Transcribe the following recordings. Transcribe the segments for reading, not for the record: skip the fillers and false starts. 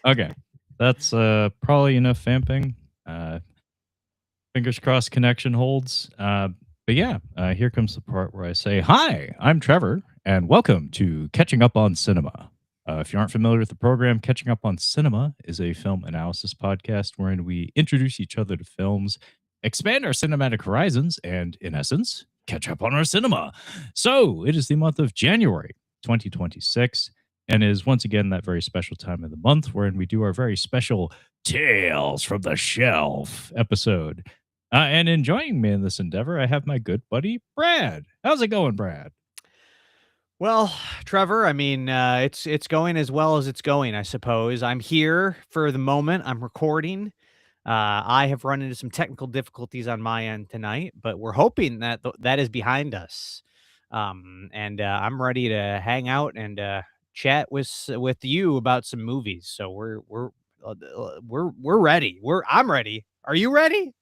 Okay, that's probably enough vamping. Uh, Fingers crossed connection holds. But yeah, here comes the part where I say, "Hi, I'm Trevor, and welcome to Catching Up on Cinema." If you aren't familiar with the program, Catching Up on Cinema is a film analysis podcast wherein we introduce each other to films, expand our cinematic horizons, and in essence, catch up on our cinema. So it is the month of January 2026, and is once again that very special time of the month wherein we do our very special Tales from the Shelf episode. And in joining me in this endeavor, I have my good buddy Brad. How's it going, Brad? Well, Trevor, I mean, it's going as well as it's going, I suppose. I'm here for the moment. I'm recording. I have run into some technical difficulties on my end tonight, but we're hoping that that is behind us. And I'm ready to hang out and chat with you about some movies. So we're ready. I'm ready. Are you ready?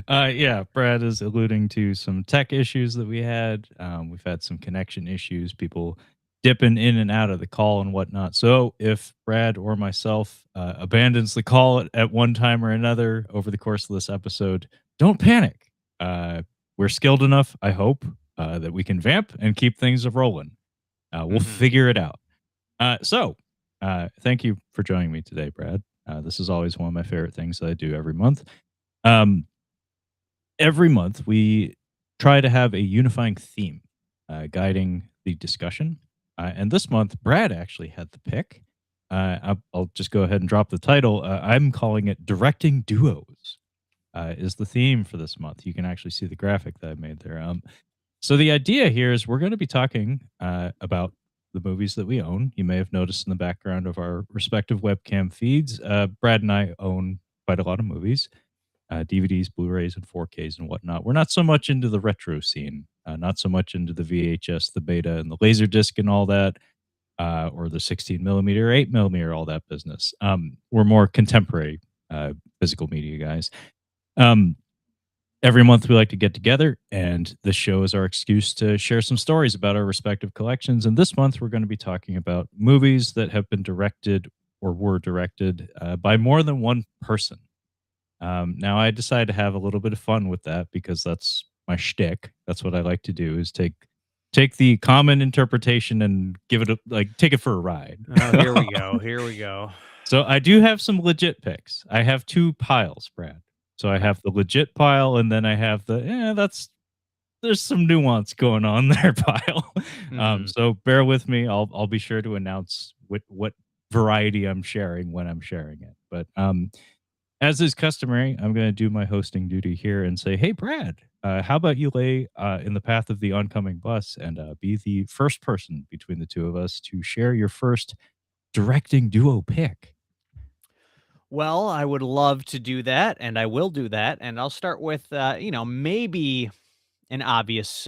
Yeah, Brad is alluding to some tech issues that we had. We've had some connection issues, people dipping in and out of the call and whatnot. So if Brad or myself abandons the call at one time or another over the course of this episode, don't panic. We're skilled enough, I hope, that we can vamp and keep things rolling. We'll figure it out. Thank you for joining me today, Brad. This is always one of my favorite things that I do every month. Um, every month we try to have a unifying theme guiding the discussion. And this month, Brad actually had the pick. I'll just go ahead and drop the title. I'm calling it Directing Duos, is the theme for this month. You can actually see the graphic that I made there. So the idea here is we're going to be talking about the movies that we own. You may have noticed in the background of our respective webcam feeds, Brad and I own quite a lot of movies. DVDs, Blu-rays, and 4Ks and whatnot. We're not so much into the retro scene, not so much into the VHS, the Beta, and the Laserdisc and all that, or the 16 millimeter, 8 millimeter, all that business. We're more contemporary physical media guys. Every month we like to get together, and this show is our excuse to share some stories about our respective collections. And this month we're going to be talking about movies that have been directed or were directed by more than one person. Now I decided to have a little bit of fun with that because that's my shtick. That's what I like to do is take the common interpretation and give it take it for a ride. Oh, here we go. Here we go. So I do have some legit picks. I have two piles, Brad. So I have the legit pile, and then I have there's some nuance going on there pile. So bear with me. I'll be sure to announce what variety I'm sharing when I'm sharing it. But as is customary, I'm going to do my hosting duty here and say, hey, Brad, how about you lay in the path of the oncoming bus and be the first person between the two of us to share your first directing duo pick? Well, I would love to do that, and I will do that. And I'll start with, maybe an obvious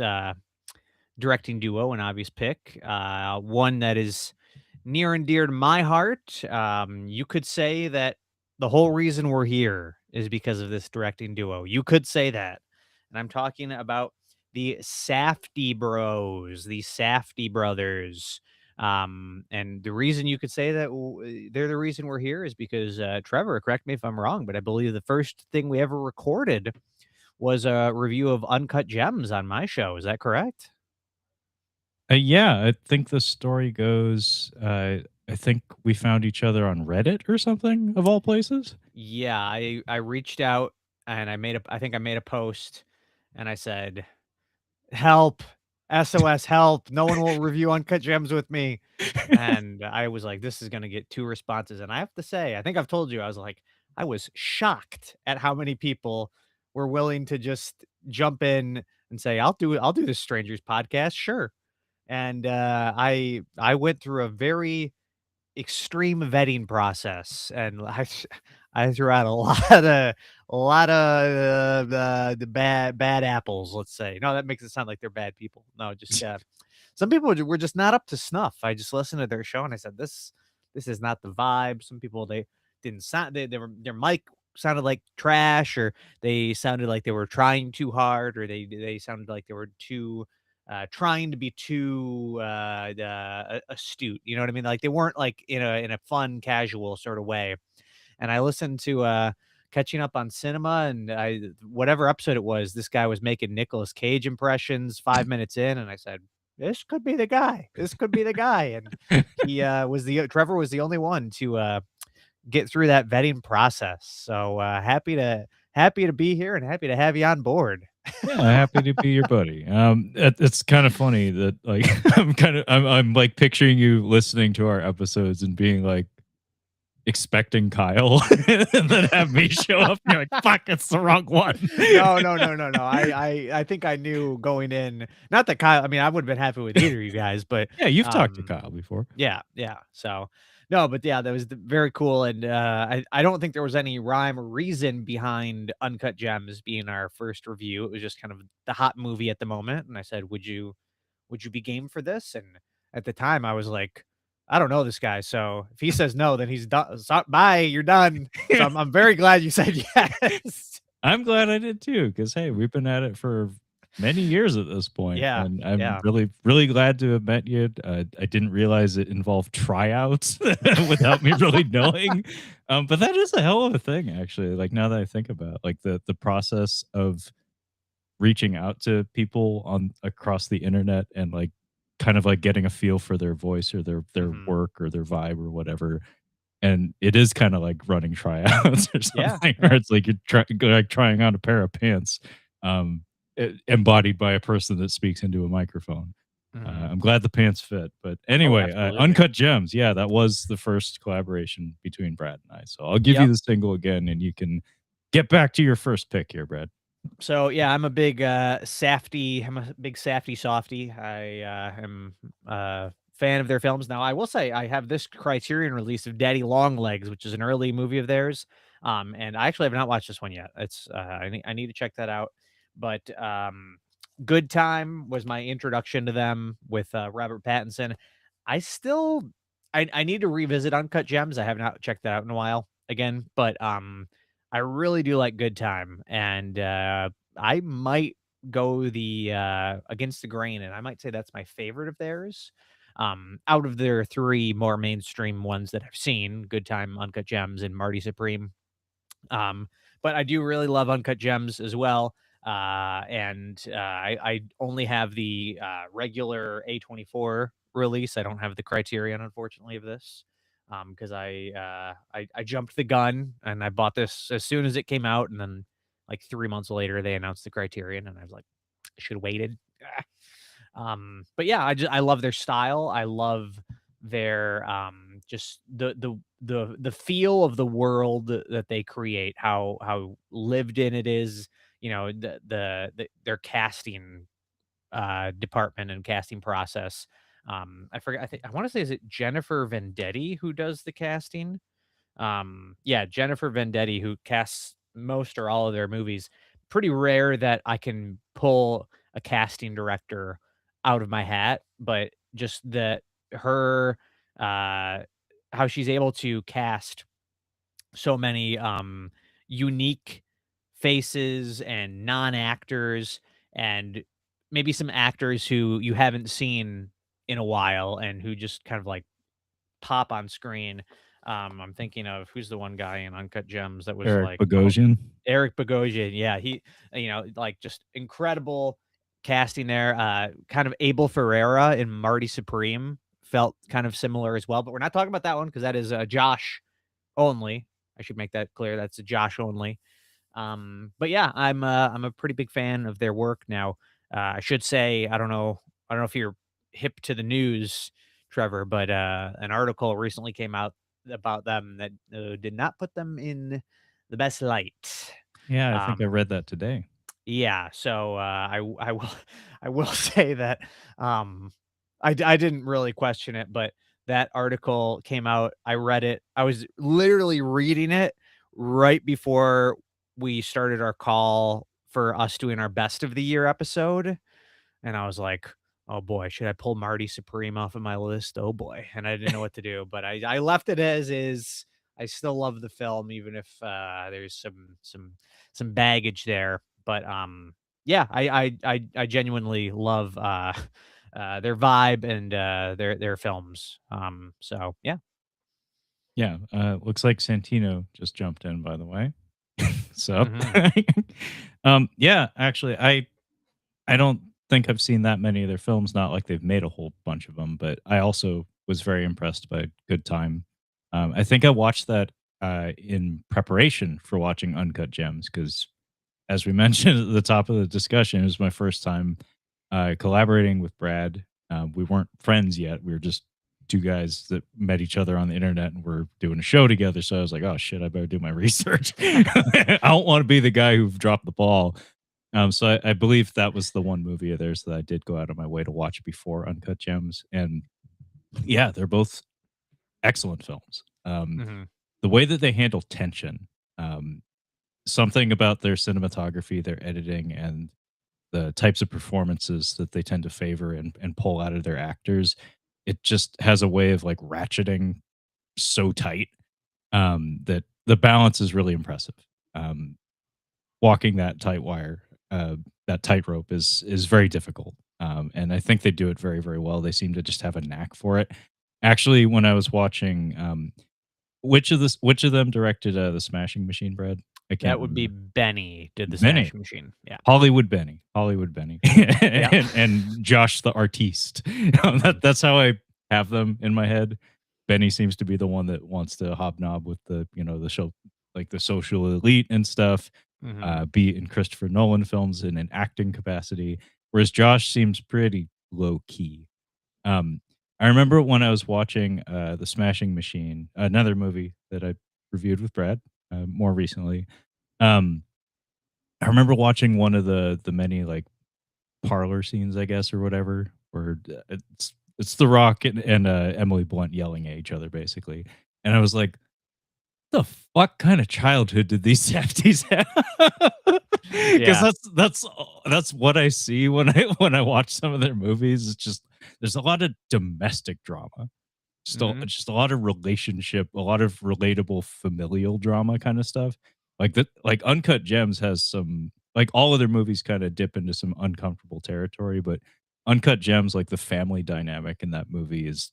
directing duo, an obvious pick, one that is near and dear to my heart. You could say that the whole reason we're here is because of this directing duo. You could say that. And I'm talking about the Safdi Bros, the Safdi Brothers. And the reason you could say that they're the reason we're here is because Trevor, correct me if I'm wrong, but I believe the first thing we ever recorded was a review of Uncut Gems on my show. Is that correct? Yeah, I think the story goes. I think we found each other on Reddit or something of all places. Yeah, I reached out and I think I made a post and I said, "Help, SOS, help! No one will review Uncut Gems with me." And I was like, "This is gonna get 2 responses." And I have to say, I think I've told you, I was like, I was shocked at how many people were willing to just jump in and say, I'll do this strangers podcast, sure." And I went through a very extreme vetting process, and I threw out a lot of the bad apples, let's say. No, that makes it sound like they're bad people. No, just some people were just not up to snuff. I just listened to their show and I said, this is not the vibe. Some people they didn't sound they were their mic sounded like trash, or they sounded like they were trying too hard, or they sounded like they were too trying to be too astute. You know what I mean? Like they weren't like in a fun, casual sort of way. And I listened to Catching Up on Cinema, and whatever episode it was, this guy was making Nicolas Cage impressions 5 minutes in, and I said, "This could be the guy. This could be the guy." And he was the Trevor was the only one to get through that vetting process. So happy to be here and happy to have you on board. Yeah, happy to be your buddy. It's kind of funny that like I'm like picturing you listening to our episodes and being like expecting Kyle, and then have me show up. And you're like, "Fuck, it's the wrong one." No, no, no, no, no. I think I knew going in. Not that Kyle. I mean, I would have been happy with either of you guys, but Yeah, you've talked to Kyle before. yeah, yeah. So no, but yeah, that was very cool. And I don't think there was any rhyme or reason behind Uncut Gems being our first review. It was just kind of the hot movie at the moment. And I said, would you be game for this? And at the time, I was like, I don't know this guy. So if he says no, then he's done. So, bye, you're done. So I'm very glad you said yes. I'm glad I did too, because hey, we've been at it for many years at this point, Yeah, and I'm yeah. really, really glad to have met you. I didn't realize it involved tryouts without me really knowing, but that is a hell of a thing, actually. Like now that I think about it, like the process of reaching out to people on across the internet and like kind of like getting a feel for their voice or their Mhm. work or their vibe or whatever, and it is kind of like running tryouts or Yeah, something, where yeah. it's like like trying on a pair of pants, embodied by a person that speaks into a microphone. Mhm. I'm glad the pants fit. But Oh, anyway, absolutely. Uncut Gems, yeah, that was the first collaboration between Brad and I. So I'll give you Yep. the single again, and you can get back to your first pick here, Brad. So yeah, I'm a big Safdi. I'm a big Safdi softy. I am a fan of their films. Now, I will say I have this Criterion release of Daddy Longlegs, which is an early movie of theirs. And I actually have not watched this one yet. It's I need to check that out. But Good Time was my introduction to them with Robert Pattinson. I still I need to revisit Uncut Gems. I have not checked that out in a while again, but I really do like Good Time, and I might go the against the grain, and I might say that's my favorite of theirs. Out of their three more mainstream ones that I've seen, Good Time, Uncut Gems, and Marty Supreme. Um, but I do really love Uncut Gems as well. I only have the regular A24 release. I don't have the Criterion, unfortunately, of this because I jumped the gun and I bought this as soon as it came out, and then like 3 months later they announced the Criterion, and I was like, I should have waited. But yeah, I love their style. I love their just the feel of the world that they create, how lived in it is, you know, their casting department and casting process. I forget, I think I want to say, is it Jennifer Vendetti who does the casting? Yeah, Jennifer Vendetti, who casts most or all of their movies. Pretty rare that I can pull a casting director out of my hat, but just that her uh how she's able to cast so many unique faces and non-actors, and maybe some actors who you haven't seen in a while and who just kind of like pop on screen. I'm thinking of who's the one guy in Uncut Gems that was Eric like, oh, Bogosian. Eric Bogosian. Yeah, he, like just incredible casting there. Kind of Abel Ferreira in Marty Supreme felt kind of similar as well, but we're not talking about that one because that is Josh only. I should make that clear. That's a Josh only. But yeah, I'm a pretty big fan of their work now. I should say, I don't know if you're hip to the news, Trevor, but an article recently came out about them that did not put them in the best light. Yeah, I think I Um, read that today. yeah, so I will I will say that um, I didn't really question it, but that article came out. I read it. I was literally reading it right before we started our call for us doing our best of the year episode, and I was like, "Oh boy, should I pull Marty Supreme off of my list? Oh boy," and I didn't know what to do, but I left it as is. I still love the film, even if there's some baggage there. But yeah, I genuinely love their vibe and their films. So yeah. Yeah, looks like Santino just jumped in, by the way. Sup? Hmm. Yeah, actually, I don't think I've seen that many of their films, not like they've made a whole bunch of them, but I also was very impressed by Good Time. I think I watched that, in preparation for watching Uncut Gems because, as we mentioned at the top of the discussion, it was my first time, collaborating with Brad. We weren't friends yet, we were just 2 guys that met each other on the internet and were doing a show together, so I was like, "Oh, shit, I better do my research." I don't wanna be the guy who dropped the ball. So I believe that was the one movie of theirs that I did go out of my way to watch before Uncut Gems, and yeah, they're both excellent films. Hmm. The way that they handle tension, um, something about their cinematography, their editing, and the types of performances that they tend to favor and pull out of their actors, it just has a way of like ratcheting so tight that the balance is really impressive. Um, Walking that tight wire, that tightrope is very difficult. And I think they do it very, very well. They seem to just have a knack for it. Actually, when I was watching, which of them directed the Smashing Machine, Brad? I can't That would be remember. Benny did the Benny, Smashing Machine. Yeah. Hollywood Benny, Yeah. and Josh the artiste. Hmm. That's how I have them in my head. Benny seems to be the one that wants to hobnob with the the show, like the social elite and stuff, Hmm. be it in Christopher Nolan films in an acting capacity, whereas Josh seems pretty low key. Um, I remember when I was watching The Smashing Machine, another movie that I reviewed with Brad more recently. Um, I remember watching one of the many like parlor scenes, I guess, or whatever, where it's The Rock and Emily Blunt yelling at each other, basically, and I was like, the fuck kind of childhood did these Safdies have? Because Yeah. that's what I see when I watch some of their movies. It's just there's a lot of domestic drama, Hmm. just a lot of relationship, a lot of relatable familial drama kind of stuff. Like that, like Uncut Gems has some like all of their movies kind of dip into some uncomfortable territory, but Uncut Gems, like the family dynamic in that movie is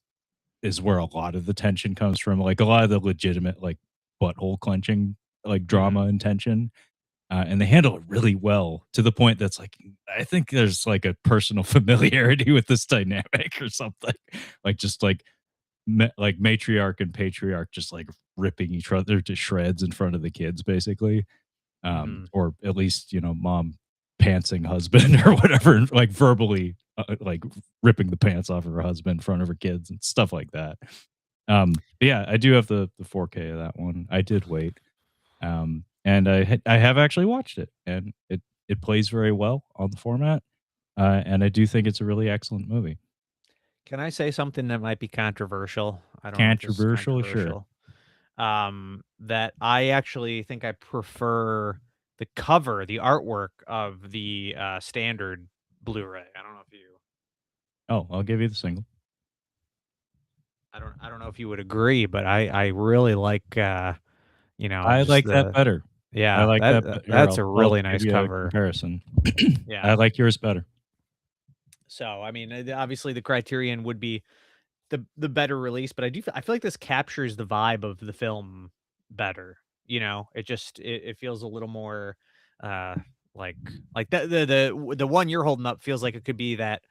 where a lot of the tension comes from, like, a lot of the legitimate, like, butthole clenching, like, drama Hmm. and tension, and they handle it really well to the point that's, like, I think there's, like, a personal familiarity with this dynamic or something, like, just, like, matriarch and patriarch just, like, ripping each other to shreds in front of the kids, basically, Hmm. or at least, mom pantsing husband or whatever, like, verbally, like, ripping the pants off of her husband in front of her kids and stuff like that. But yeah, I do have the 4K of that one. I did wait, and I have actually watched it, and it plays very well on the format, and I do think it's a really excellent movie. Can I say something that might be controversial? I don't know if this is Controversial, sure. controversial. That I actually think I prefer the cover, the artwork of the standard Blu-ray. I don't know if you Oh, I'll give you the single. I don't know if you would agree, but I really like I just like that the better. I yeah, like that here, that's a I'll really give nice you a cover. comparison. Yeah. I like yours better. So, I mean, obviously the criterion would be the better release, but I feel like this captures the vibe of the film better. It just it feels a little more uh like the one you're holding up feels like it could be that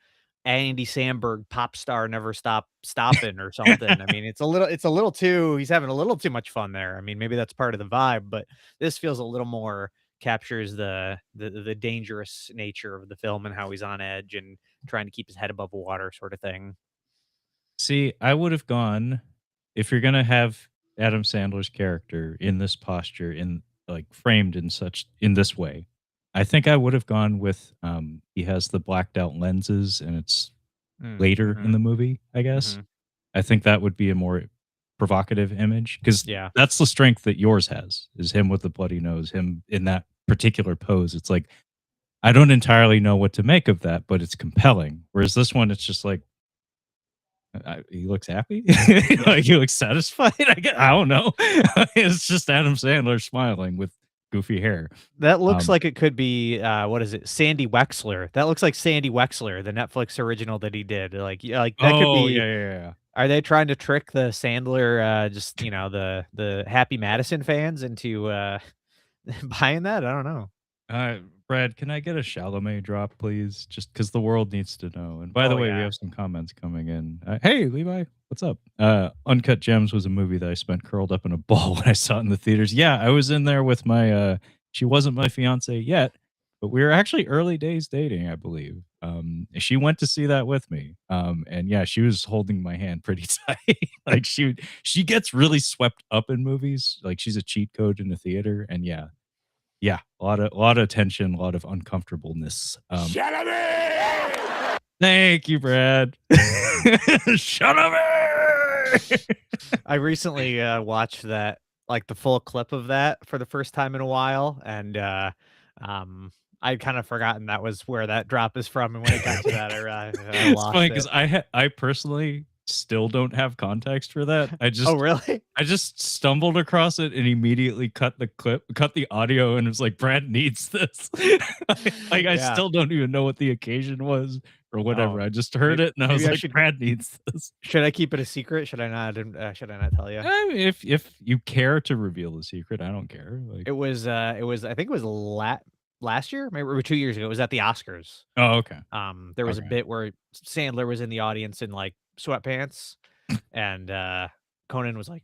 Andy Samberg pop star never stop stopping or something. I mean, it's a little too he's having a little too much fun there. I mean, maybe that's part of the vibe, but this feels a little more captures the dangerous nature of the film and how he's on edge and trying to keep his head above water sort of thing. See, I would have gone if you're gonna have Adam Sandler's character in this posture, in like framed in this way. I think I would have gone with he has the blacked out lenses and it's Mm, later in mhm, the movie, I guess. mhm. I think that would be a more provocative image because Yeah. that's the strength that yours has is him with the bloody nose, him in that particular pose. It's like I don't entirely know what to make of that, but it's compelling. Whereas this one, it's just like he looks happy, Yeah. like he looks satisfied. I don't know. It's just Adam Sandler smiling with goofy hair. That looks Um, like it could be, what is it? Sandy Wexler. That looks like Sandy Wexler, the Netflix original that he did. Like, yeah, like that could oh be. yeah, yeah, yeah. Are they trying to trick the Sandler, just, the Happy Madison fans into, buying that? I don't know. Uh, Brad, can I get a Chalamet drop, please? Just because the world needs to know. And by the Oh, way, we yeah. have some comments coming in. Hey, Levi, what's up? Uncut Gems was a movie that I spent curled up in a ball when I saw it in the theaters. Yeah, I was in there with my. She wasn't my fiance yet, but we were actually early days dating, I believe. She went to see that with me. And yeah, she was holding my hand pretty tight. Like she gets really swept up in movies. Like she's a cheat code in the theater, and yeah, a lot of tension, a lot of uncomfortableness. Thank you, Brad. Shut up. I recently, watched that like, the full clip of that for the first time in a while, and, um, I'd kinda forgotten that was where that drop is from, and when it got to that, I It's funny lost because it. I personally still don't have context for that. I Oh, just really? I just stumbled across it and immediately cut the audio, and it was like, "Brad needs this." Like, I Yeah. still don't even know what the occasion was or whatever. Oh, I just heard maybe it, and I was maybe I like, should "Brad needs this." should I keep it a secret? Should I not tell you? I mean, if you care to reveal the secret, I don't care. Like, It was I think it was last year, maybe or 2 years ago. It was at the Oscars. oh, okay, There was a okay. bit where Sandler was in the audience in, like, sweatpants, and, Conan was like,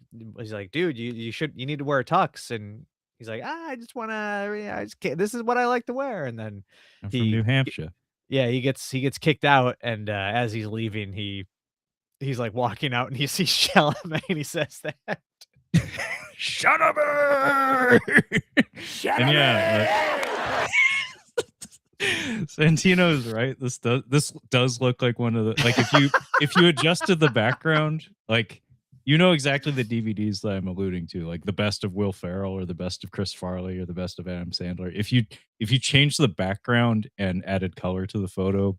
"Dude, you need to wear a tux," and he's like, "Ah, I just wanna yeah, I just can't this is what I like to wear," and then I'm from he New Hampshire. yeah, he gets kicked out, and, as he's leaving, he's, like, walking out, and he sees Chalamet, and he says that. Shut up! And yeah, Santino's right. This does look like one of the like if you adjusted the background, like you know exactly the DVDs that I'm alluding to, like the best of Will Ferrell or the best of Chris Farley or the best of Adam Sandler. If you change the background and added color to the photo,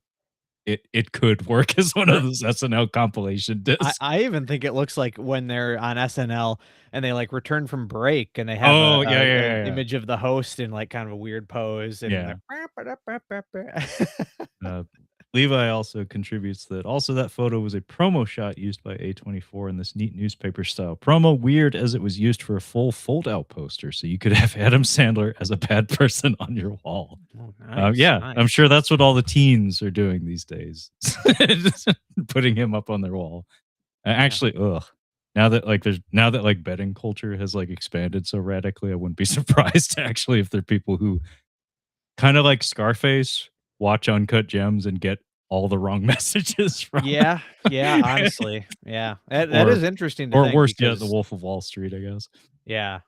it could work as one of those SNL compilation I discs. I even think it looks like when they're on SNL and they, like, return from break and they have Oh yeah, yeah, an yeah, yeah. image of the host in, like, kind of a weird pose and Yeah. they're Uh, Levi also contributes that also that photo was a promo shot used by A24 in this neat newspaper style promo, weird as it was used for a full fold out poster. So you could have Adam Sandler as a bad person on your wall. Oh, nice, Yeah, I'm nice. sure that's what all the teens are doing these days. Just putting him up on their wall. Yeah. Actually, ugh. Now that betting culture has like expanded so radically, I wouldn't be surprised actually if there are people who kind of like Scarface, watch Uncut Gems and get all the wrong messages from Yeah, yeah, it. honestly, yeah. That Or is interesting to or think worse yet, The because Wolf of Wall Street, I guess. yeah,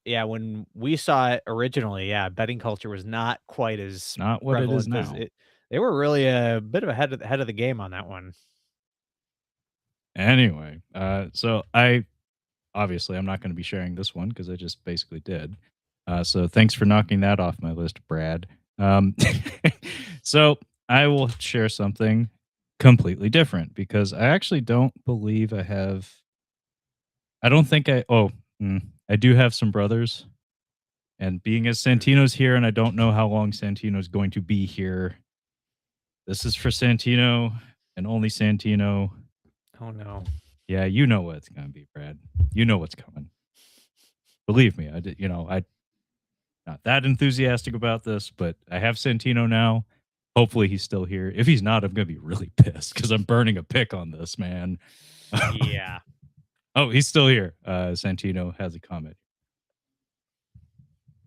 yeah, when we saw it originally, yeah, betting culture was not quite as Not what it is prevalent as now. it they were really a bit of ahead of the game on that one. Anyway, so I'm not gonna be sharing this one because I just basically did. So thanks for knocking that off my list, Brad. Um, so I will share something completely different because I actually don't believe I don't think I do have some brothers, and being as Mm. Santino's here, and I don't know how long Santino's going to be here. This is for Santino and only Santino. Oh, no. Yeah, you know what it's gonna be, Brad. You know what's coming. Believe me, I did. I not that enthusiastic about this, but I have Santino now. Hopefully, he's still here. If he's not, I'm gonna be really pissed because I'm burning a pick on this man. Yeah. Oh, he's still here. Santino has a comment.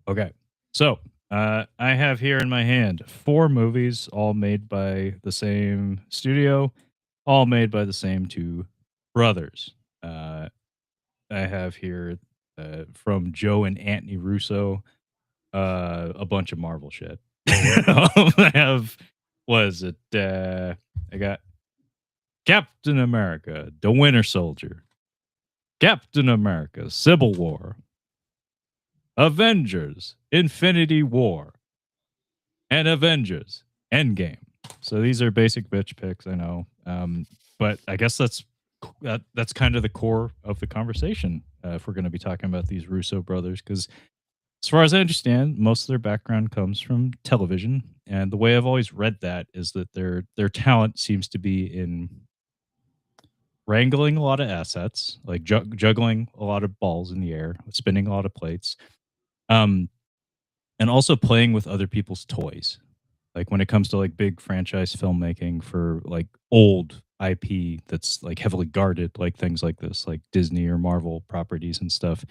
Okay. So I have here in my hand 4 movies, all made by the same studio, all made by the same two brothers. I have here from Joe and Anthony Russo a bunch of Marvel shit. I have, was it? I got Captain America, The Winter Soldier, Captain America, Civil War, Avengers, Infinity War, and Avengers Endgame. So these are basic bitch picks, I know, but I guess that's kind of the core of the conversation if we're going to be talking about these Russo brothers, because As far as I understand, most of their background comes from television, and the way I've always read that is that their talent seems to be in wrangling a lot of assets, like juggling a lot of balls in the air, spinning a lot of plates, um, and also playing with other people's toys. Like when it comes to like big franchise filmmaking for like old IP that's like heavily guarded, like things like this, like Disney or Marvel properties and stuff.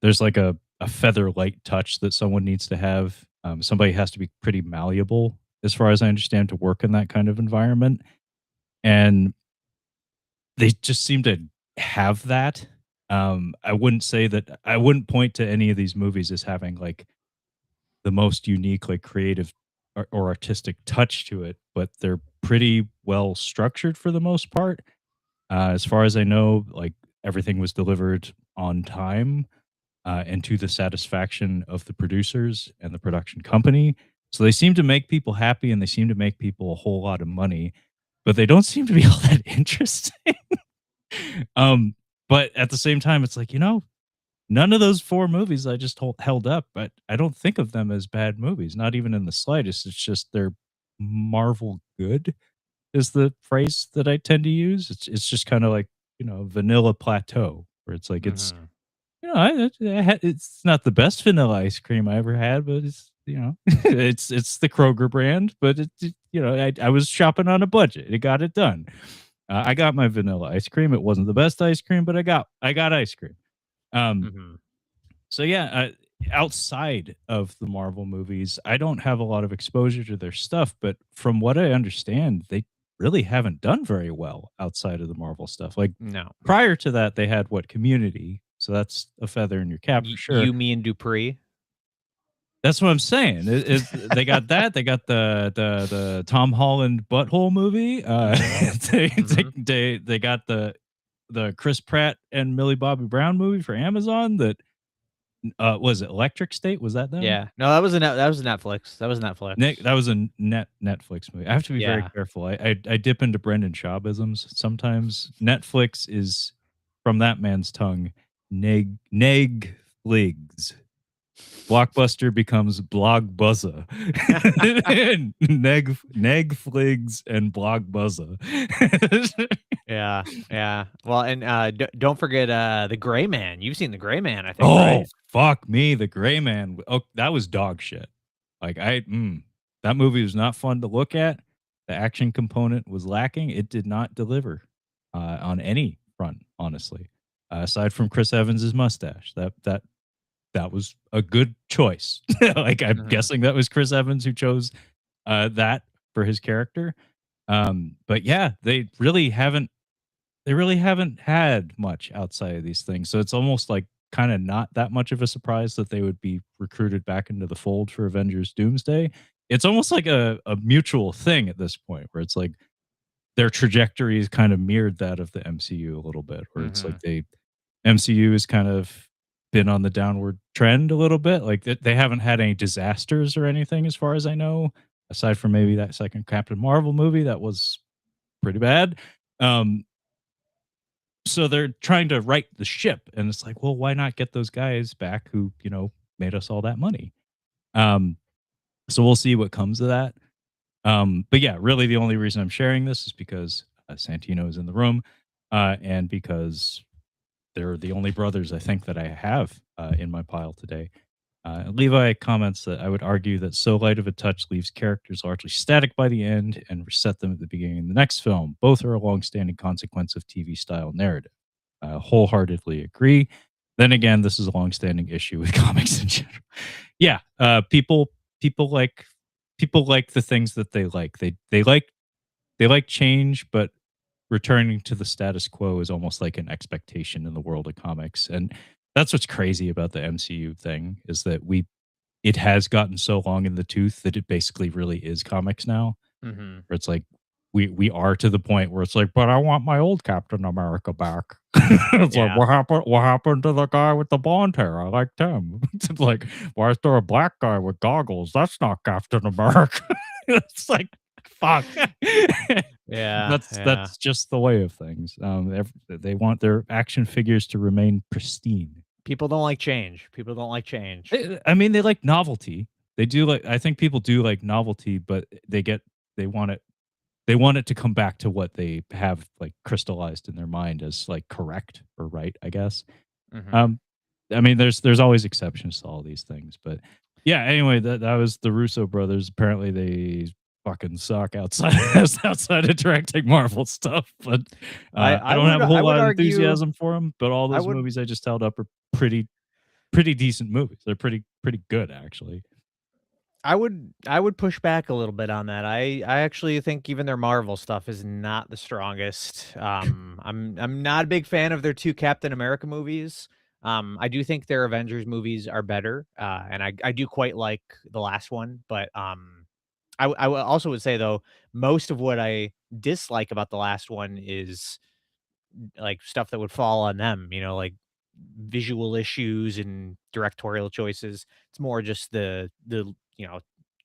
There's like a feather light touch that someone needs to have. Somebody has to be pretty malleable, as far as I understand, to work in that kind of environment. And they just seem to have that. I wouldn't say that I wouldn't point to any of these movies as having like the most unique, like creative or artistic touch to it, but they're pretty well structured for the most part. As far as I know, like everything was delivered on time and to the satisfaction of the producers and the production company. So they seem to make people happy and they seem to make people a whole lot of money, but they don't seem to be all that interesting. um, but at the same time, it's like, none of those 4 movies I just held up, but I don't think of them as bad movies, not even in the slightest. It's just they're Marvel good is the phrase that I tend to use. It's just kinda like, vanilla plateau where it's like Mhm. it's not the best vanilla ice cream I ever had, but it's the Kroger brand, but I was shopping on a budget. It got it done. I got my vanilla ice cream. It wasn't the best ice cream, but I got ice cream. Um, Mhm. so yeah, outside of the Marvel movies, I don't have a lot of exposure to their stuff, but from what I understand, they really haven't done very well outside of the Marvel stuff. Like No. prior to that, they had what Community, so that's a feather in your cap for sure. You, Me, and Dupree? That's what I'm saying. They got that. They got the Tom Holland butthole movie. Mhm. They, they Mhm. they got the Chris Pratt and Millie Bobby Brown movie for Amazon that was it Electric State? Was that them? Yeah. No, that was Netflix. That was Nick, Netflix. that was a Netflix movie. I have to be very Yeah. careful. I dip into Brendan Schaubisms sometimes. Netflix is from that man's tongue. Negflix. Blockbuster becomes Blogbuzza. Negflix and Blogbuzza. Yeah, yeah. Well, and, don't forget, The Gray Man. You've seen The Gray Man, I think, Oh, right? fuck me, The Gray Man. Oh, that was dog shit. Like that movie was not fun to look at. The action component was lacking. It did not deliver on any front, honestly. Aside from Chris Evans's mustache, that was a good choice. Like I'm Mhm. guessing that was Chris Evans who chose that for his character. But yeah, they really haven't had much outside of these things. So it's almost like kind of not that much of a surprise that they would be recruited back into the fold for Avengers Doomsday. It's almost like a mutual thing at this point where it's like their trajectory is kind of mirrored that of the MCU a little bit, where it's like Mhm. MCU has kind of been on the downward trend a little bit. Like they haven't had any disasters or anything as far as I know, aside from maybe that second Captain Marvel movie that was pretty bad. Um, so they're trying to right the ship, and it's like, well, why not get those guys back who made us all that money? Um, so we'll see what comes of that. But yeah, really, the only reason I'm sharing this is because Santino is in the room, and because they're the only brothers I think that I have in my pile today. Levi comments that I would argue that so light of a touch leaves characters largely static by the end and reset them at the beginning of the next film. Both are a long-standing consequence of TV style narrative. Wholeheartedly agree. Then again, this is a long-standing issue with comics in general. Yeah, people like people like the things that they like. They like change, but returning to the status quo is almost like an expectation in the world of comics. And that's what's crazy about the MCU thing is that it has gotten so long in the tooth that it basically really is comics now. Mhm. Where it's like we are to the point where it's like, but I want my old Captain America back. It's like, Yeah. what happened to the guy with the blonde hair? I liked him. It's like, why is there a black guy with goggles? That's not Captain America. It's like, fuck. Yeah, that's yeah. that's just the way of things. They want their action figures to remain pristine. People don't like change. People don't like change. I mean, they like novelty. They do like I think people do like novelty, but they want it they want it to come back to what they have, like, crystallized in their mind as, like, correct or right, I guess. Mhm. Um, I mean, there's always exceptions to all these things, but yeah, anyway, that was the Russo brothers. Apparently, they fucking suck outside outside of directing Marvel stuff, but, I don't have a I whole would lot of argue enthusiasm for them. But all I those would movies I just held up are pretty decent movies. They're pretty good, actually. I would push back a little bit on that. I actually think even their Marvel stuff is not the strongest. I'm not a big fan of their 2 Captain America movies. I do think their Avengers movies are better, and I do quite like the last one, but, also would say, though, most of what I dislike about the last one is like stuff that would fall on them, like visual issues and directorial choices. It's more just the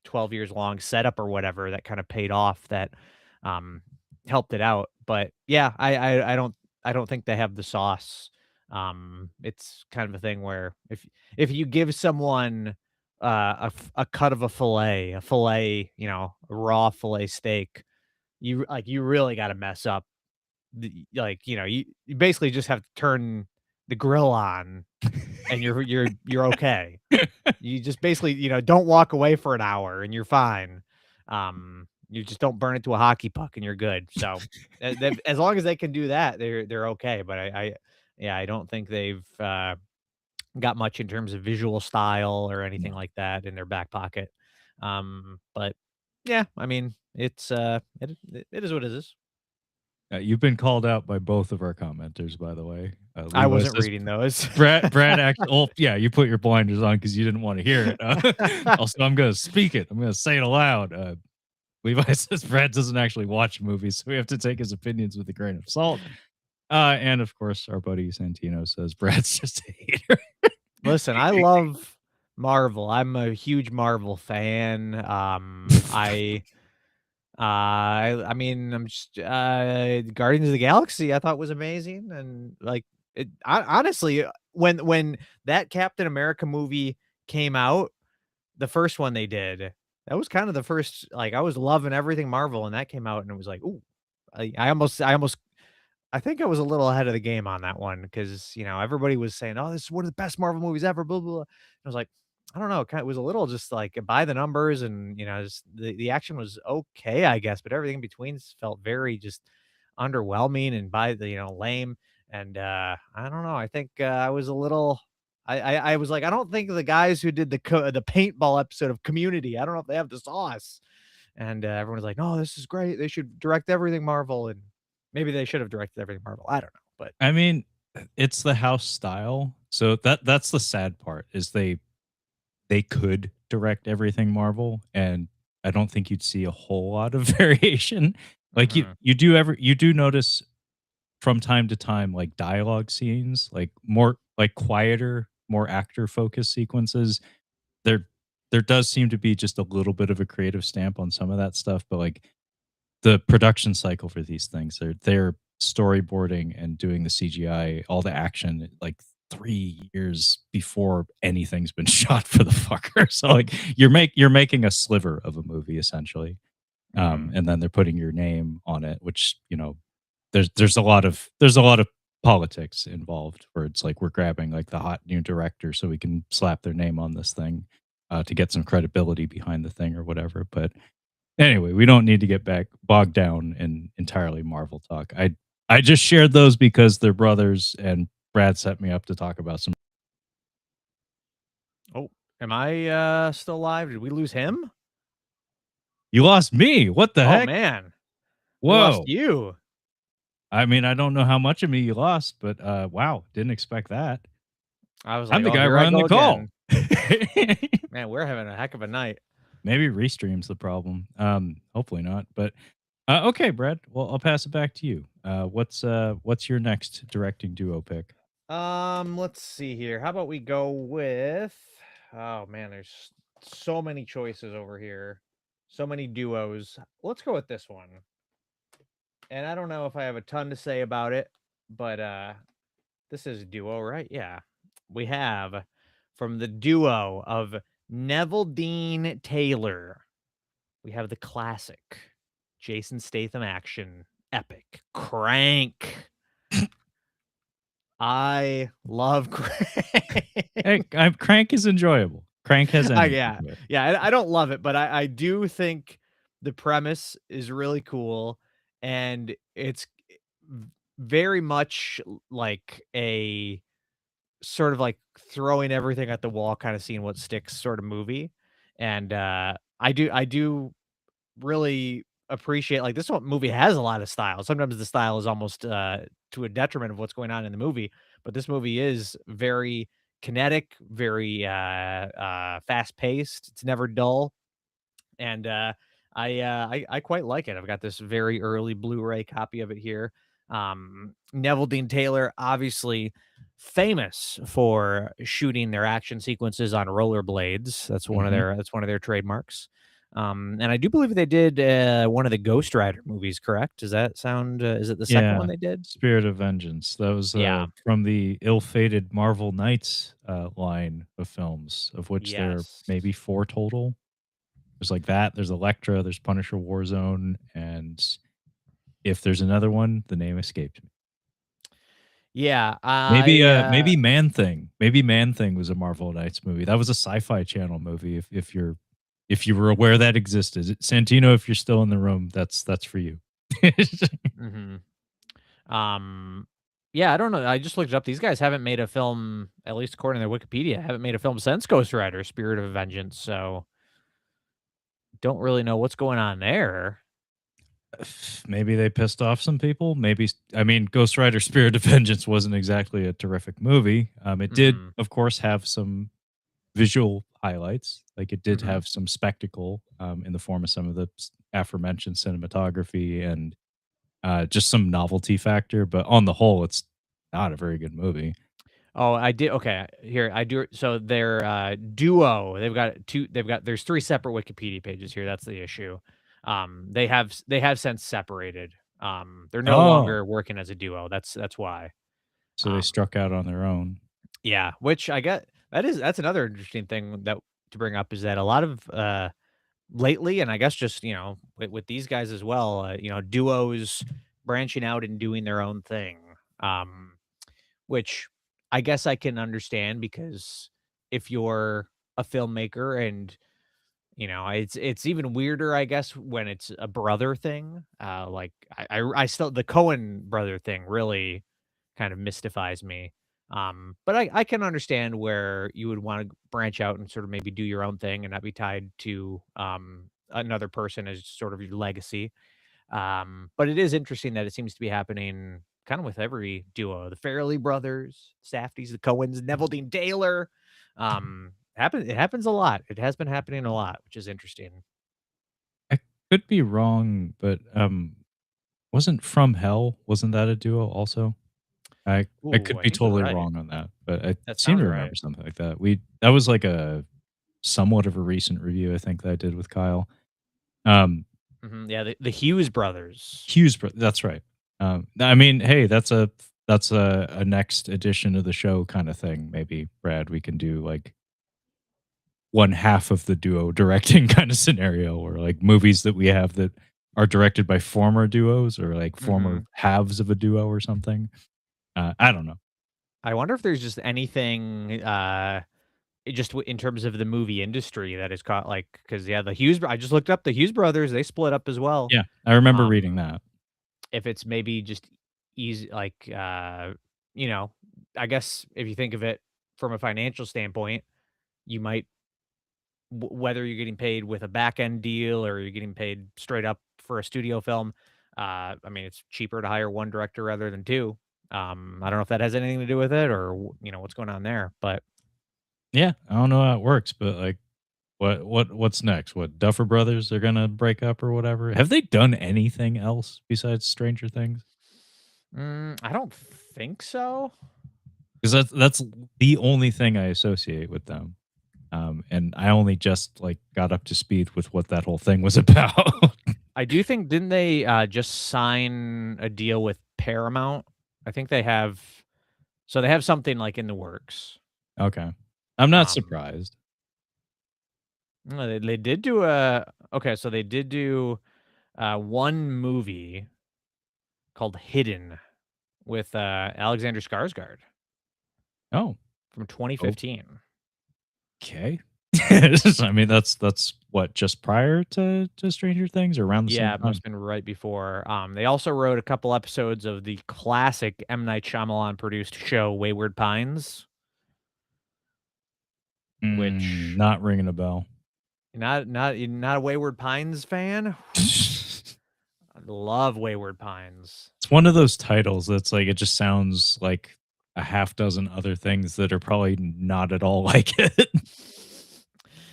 12 years long setup or whatever that kind of paid off that um helped it out. But yeah, I don't think they have the sauce. It's kind of a thing where if you give someone a cut of a fillet, a raw fillet steak, you really got to mess up you basically just have to turn the grill on and you're okay. You just basically, don't walk away for an hour and you're fine. You just don't burn it to a hockey puck and you're good. So as long as they can do that, they're okay. But yeah, I don't think they've got much in terms of visual style or anything No. like that in their back pocket. But yeah, I mean, it is what it is. You've been called out by both of our commenters, by the way. I Levi wasn't says reading those. Brad actually. Oh, yeah, you put your blinders on because you didn't want to hear it. Also, I'm going to speak it. I'm going to say it aloud. Levi says Brad doesn't actually watch movies, so we have to take his opinions with a grain of salt. And of course, our buddy Santino says Brad's just a hater. Listen, I love Marvel. I'm a huge Marvel fan. I mean, I'm just Guardians of the Galaxy I thought was amazing, and like honestly, when that Captain America movie came out, the first one they did, that was kind of the first. Like I was loving everything Marvel, and that came out, and it was like, ooh, I almost I think I was a little ahead of the game on that one because, everybody was saying, "Oh, this is one of the best Marvel movies ever." Blah blah. Blah. I was like, I don't know, it was a little just like by the numbers, and just the action was okay, I guess, but everything in between felt very just underwhelming and by the lame. And I don't know. I think I was a little. I was like, I don't think the guys who did the paintball episode of Community, I don't know if they have the sauce. And everyone was like, "No, this is great. They should direct everything Marvel." And maybe they should have directed everything Marvel. I don't know, but I mean, it's the house style, so that's the sad part is they could direct everything Marvel, and I don't think you'd see a whole lot of variation. Like mhm, you do notice from time to time like dialogue scenes, like more like quieter, more actor focused sequences. There there does seem to be just a little bit of a creative stamp on some of that stuff, but like the production cycle for these things, they're storyboarding and doing the CGI, all the action, like 3 years before anything's been shot for the fucker. So, like, you're making a sliver of a movie essentially, mhm, and then they're putting your name on it, which, there's a lot of politics involved where it's like we're grabbing, like, the hot new director so we can slap their name on this thing, to get some credibility behind the thing or whatever, but anyway, we don't need to get back bogged down in entirely Marvel talk. I just shared those because they're brothers, and Brad set me up to talk about some. Oh, am I, still alive? Did we lose him? You lost me. What the Oh, heck? man. We lost Whoa. you. I mean, I don't know how much of me you lost, but wow, didn't expect that. I was I'm like, the "Oh, guy here I running the go call. again." Man, we're having a heck of a night. Maybe Restream's the problem. Hopefully not. But okay, Brad. Well, I'll pass it back to you. What's your next directing duo pick? Let's see here. How about we go with oh, man, there's so many choices over here. So many duos. Let's go with this one. And I don't know if I have a ton to say about it, but this is a duo, right? Yeah. we have from the duo of Neveldine Taylor, we have the classic Jason Statham action epic, Crank. I love Hey, Crank. Crank is enjoyable. Crank has energy Yeah, to it. yeah, I don't love it, but I do think the premise is really cool, and it's v very much like a sort of like throwing everything at the wall, kinda seeing what sticks sort of movie, and, I do really appreciate like, this one movie has a lot of style. Sometimes the style is almost, to a detriment of what's going on in the movie, but this movie is very kinetic, very, fast-paced. It's never dull, and, I quite like it. I've got this very early Blu-ray copy of it here. Neveldine Taylor, obviously famous for shooting their action sequences on rollerblades. Mhm. That's one of their trademarks. And I do believe they did, one of the Ghost Rider movies, correct? Does that sound, is it the second one Yeah. they did? Spirit of Vengeance. That was, Yeah. from the ill-fated Marvel Knights, line of films, of which there are Yes. maybe 4 total. There's like that, there's Elektra, there's Punisher Warzone, and if there's another one, the name escaped me. Yeah, Maybe Man Thing. Maybe Man Thing was a Marvel Knights movie. That was a Sci-Fi Channel movie if you were aware that existed. Santino, if you're still in the room, that's for you. mhm. Um, yeah, I don't know. I just looked it up. These guys haven't made a film, at least according to their Wikipedia, haven't made a film since Ghost Rider: Spirit of Vengeance. So don't really know what's going on there. Maybe they pissed off some people. I mean, Ghost Rider: Spirit of Vengeance wasn't exactly a terrific movie. It did, Mhm. of course, have some visual highlights. Like it did Mhm. have some spectacle in the form of some of the aforementioned cinematography and just some novelty factor. But on the whole, it's not a very good movie. Oh, I did. Okay, here I do. So their duo, there's three separate Wikipedia pages here. That's the issue. They have since separated. They're no Oh, longer working as a duo. That's why. so they Um, struck out on their own. yeah, which I get. That's another interesting thing that to bring up is that a lot of lately, and I guess just, with these guys as well, duos branching out and doing their own thing, which I guess I can understand because if you're a filmmaker and, it's even weirder, I guess, when it's a brother thing, like, I still the Cohen brother thing really kind of mystifies me, but I can understand where you would wanna branch out and sort of maybe do your own thing and not be tied to, another person as sort of your legacy, but it is interesting that it seems to be happening kind of with every duo, the Farrelly brothers, Safdies, the Cohens, Neveldine Taylor, it happens a lot. It has been happening a lot, which is interesting. I could be wrong, but wasn't From Hell, wasn't that a duo also? I Ooh, could I be think you're totally right. wrong on that, but I That seem sounds to right. remember something like that. That was like a somewhat of a recent review I think that I did with Kyle. Um, Mhm, yeah, the Hughes brothers. That's right. I mean, hey, that's a next edition of the show kind of thing. Maybe Brad, we can do like one half of the duo directing kind of scenario, or like movies that we have that are directed by former duos, or like former Mhm. halves of a duo, or something. I don't know. I wonder if there's just anything, just in terms of the movie industry that is caught like because yeah, the Hughes. I just looked up the Hughes brothers. They split up as well. Yeah, I remember Um, reading that. if it's maybe just easy, like you know, I guess if you think of it from a financial standpoint, you might whether you're getting paid with a back end deal or you're getting paid straight up for a studio film. I mean, it's cheaper to hire one director rather than two. I don't know if that has anything to do with it or what's going on there, but Yeah, I don't know how it works, but like, what's next? What Duffer Brothers are gonna break up or whatever? Have they done anything else besides Stranger Things? I don't think so. Because that's the only thing I associate with them. And I only just like got up to speed with what that whole thing was about. I do think didn't they just sign a deal with Paramount? I think they have. So they have something like in the works. Okay. I'm not Um, surprised. no, they did do a okay, so they did do, one movie called Hidden with, Alexander Skarsgård Oh, from 2015. okay. I mean, that's what, just prior to Stranger Things or around the same Yeah, it must've time? been right before. They also wrote a couple episodes of the classic M. Night Shyamalan produced show Wayward Pines, which Not ringing a bell. you're not a Wayward Pines fan? I love Wayward Pines. It's one of those titles that's like it just sounds like a half dozen other things that are probably not at all like it.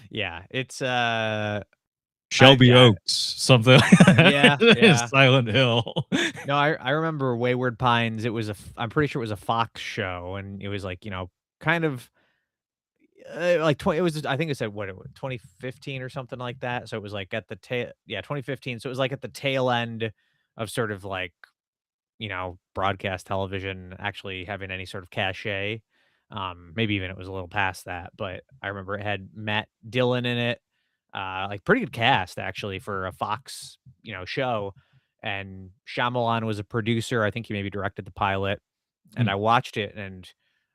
Yeah, it's, I Shelby yeah, Oaks, something like yeah, that. yeah. Silent Hill. No, I remember Wayward Pines, it was I'm pretty sure it was a Fox show, and it was like, kind of, like, 20 it was I think it said what it was 2015 or something like that, so it was, like, at the tail yeah, 2015, so it was, like, at the tail end of sort of, like, broadcast television actually having any sort of cachet. Maybe even it was a little past that, but I remember it had Matt Dillon in it. Like pretty good cast actually for a Fox, show. And Shyamalan was a producer. I think he maybe directed the pilot. And Hmm. I watched it, and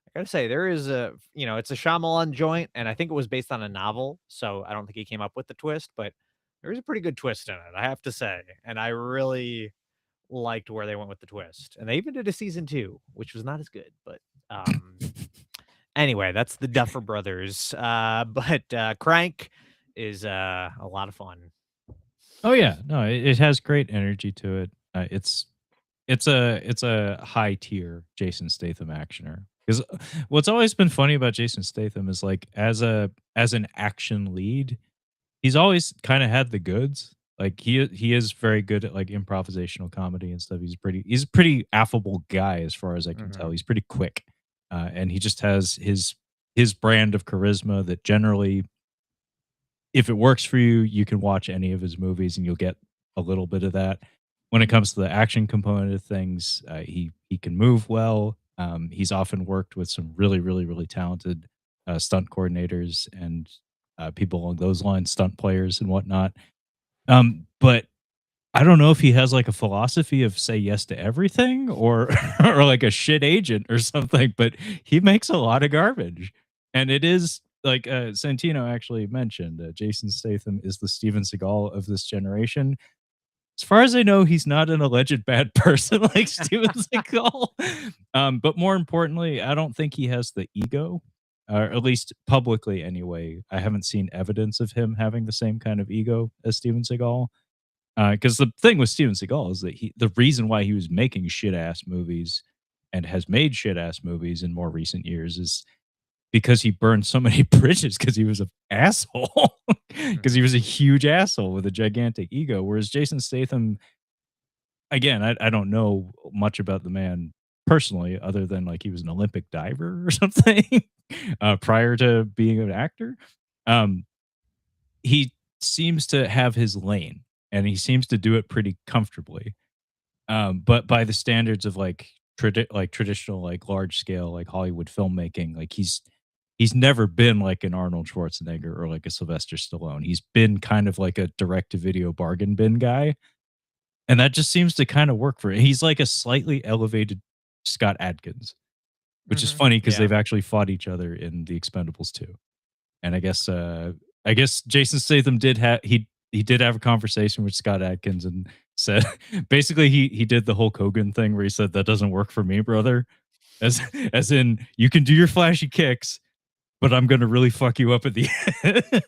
I gotta say, there is it's a Shyamalan joint, and I think it was based on a novel. So I don't think he came up with the twist, but there is a pretty good twist in it, I have to say. And I really liked where they went with the twist, and they even did a season 2, which was not as good, but, anyway, that's the Duffer Brothers, but, Crank is, a lot of fun. Oh yeah, no, it has great energy to it. It's a high tier Jason Statham actioner. Because what's always been funny about Jason Statham is like as an action lead, he's always kind of had the goods. Like he is very good at like improvisational comedy and stuff. He's a pretty affable guy as far as I can tell. Mhm, He's pretty quick, and he just has his brand of charisma that generally, if it works for you, you can watch any of his movies and you'll get a little bit of that. When it comes to the action component of things, he can move well. He's often worked with some really talented stunt coordinators and people along those lines, stunt players and whatnot. But I don't know if he has like a philosophy of say yes to everything or or like a shit agent or something, but he makes a lot of garbage. And it is like Santino actually mentioned, Jason Statham is the Steven Seagal of this generation. As far as I know, he's not an alleged bad person like Steven Seagal. But more importantly, I don't think he has the ego, or at least publicly anyway. I haven't seen evidence of him having the same kind of ego as Steven Seagal. Because the thing with Steven Seagal is that the reason why he was making shit ass movies and has made shit ass movies in more recent years is because he burned so many bridges because he was an asshole. Because he mhm, was a huge asshole with a gigantic ego. Whereas Jason Statham, again, I don't know much about the man personally, other than like he was an Olympic diver or something prior to being an actor. Um, he seems to have his lane and he seems to do it pretty comfortably. But by the standards of like traditional like large scale like Hollywood filmmaking, like he's never been like an Arnold Schwarzenegger or like a Sylvester Stallone. He's been kind of like a direct to video bargain bin guy, and that just seems to kind of work for it. He's like a slightly elevated Scott Adkins, which is mhm, funny because yeah. they've actually fought each other in The Expendables 2. And I guess Jason Statham he did have a conversation with Scott Adkins and said basically he did the Hulk Hogan thing where he said that doesn't work for me, brother. As as in you can do your flashy kicks, but I'm gonna really fuck you up at the end.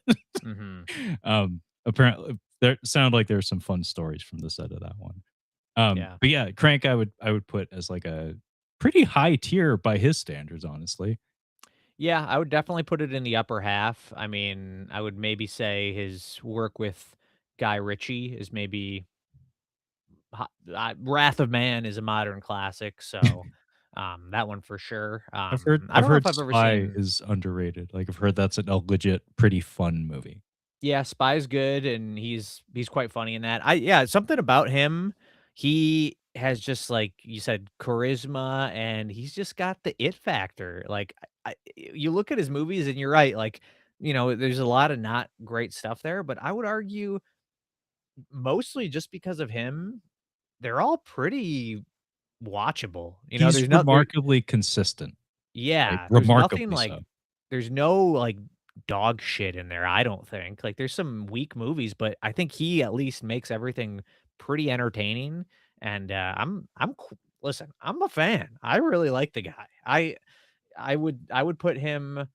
Mhm, Apparently there sound like there's some fun stories from the set of that one. yeah. But yeah, Crank I would put as like a pretty high tier by his standards, honestly. Yeah, I would definitely put it in the upper half. I mean, I would maybe say his work with Guy Ritchie is maybe Wrath of Man is a modern classic, so, that one for sure. I I've don't know if heard I've ever Spy seen. is underrated. Like I've heard that's a legit pretty fun movie. Yeah, Spy's good, and he's quite funny in that. Yeah, something about him, he has just, like you said, charisma, and he's just got the it factor. Like, you look at his movies and you're right, like, there's a lot of not great stuff there, but I would argue mostly just because of him, they're all pretty watchable. He's There's not there remarkably consistent, like, yeah, there's nothing remarkably like so. there's no, like, dog shit in there, I don't think. Like, there's some weak movies, but I think he at least makes everything pretty entertaining, and, I'm c listen, I'm a fan. I really like the guy. I would put him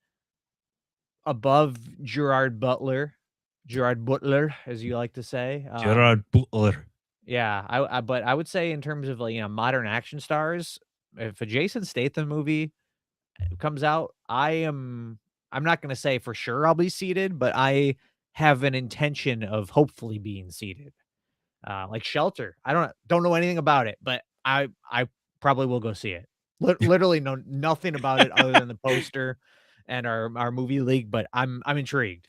above Gerard Butler, as you like to say. Gerard Butler. Yeah, but I would say in terms of, like, modern action stars, if a Jason Statham movie comes out, I'm not gonna say for sure I'll be seated, but I have an intention of hopefully being seated. Like Shelter, I don't know anything about it, but I probably will go see it. Literally know nothing about it other than the poster and our movie league, but I'm intrigued.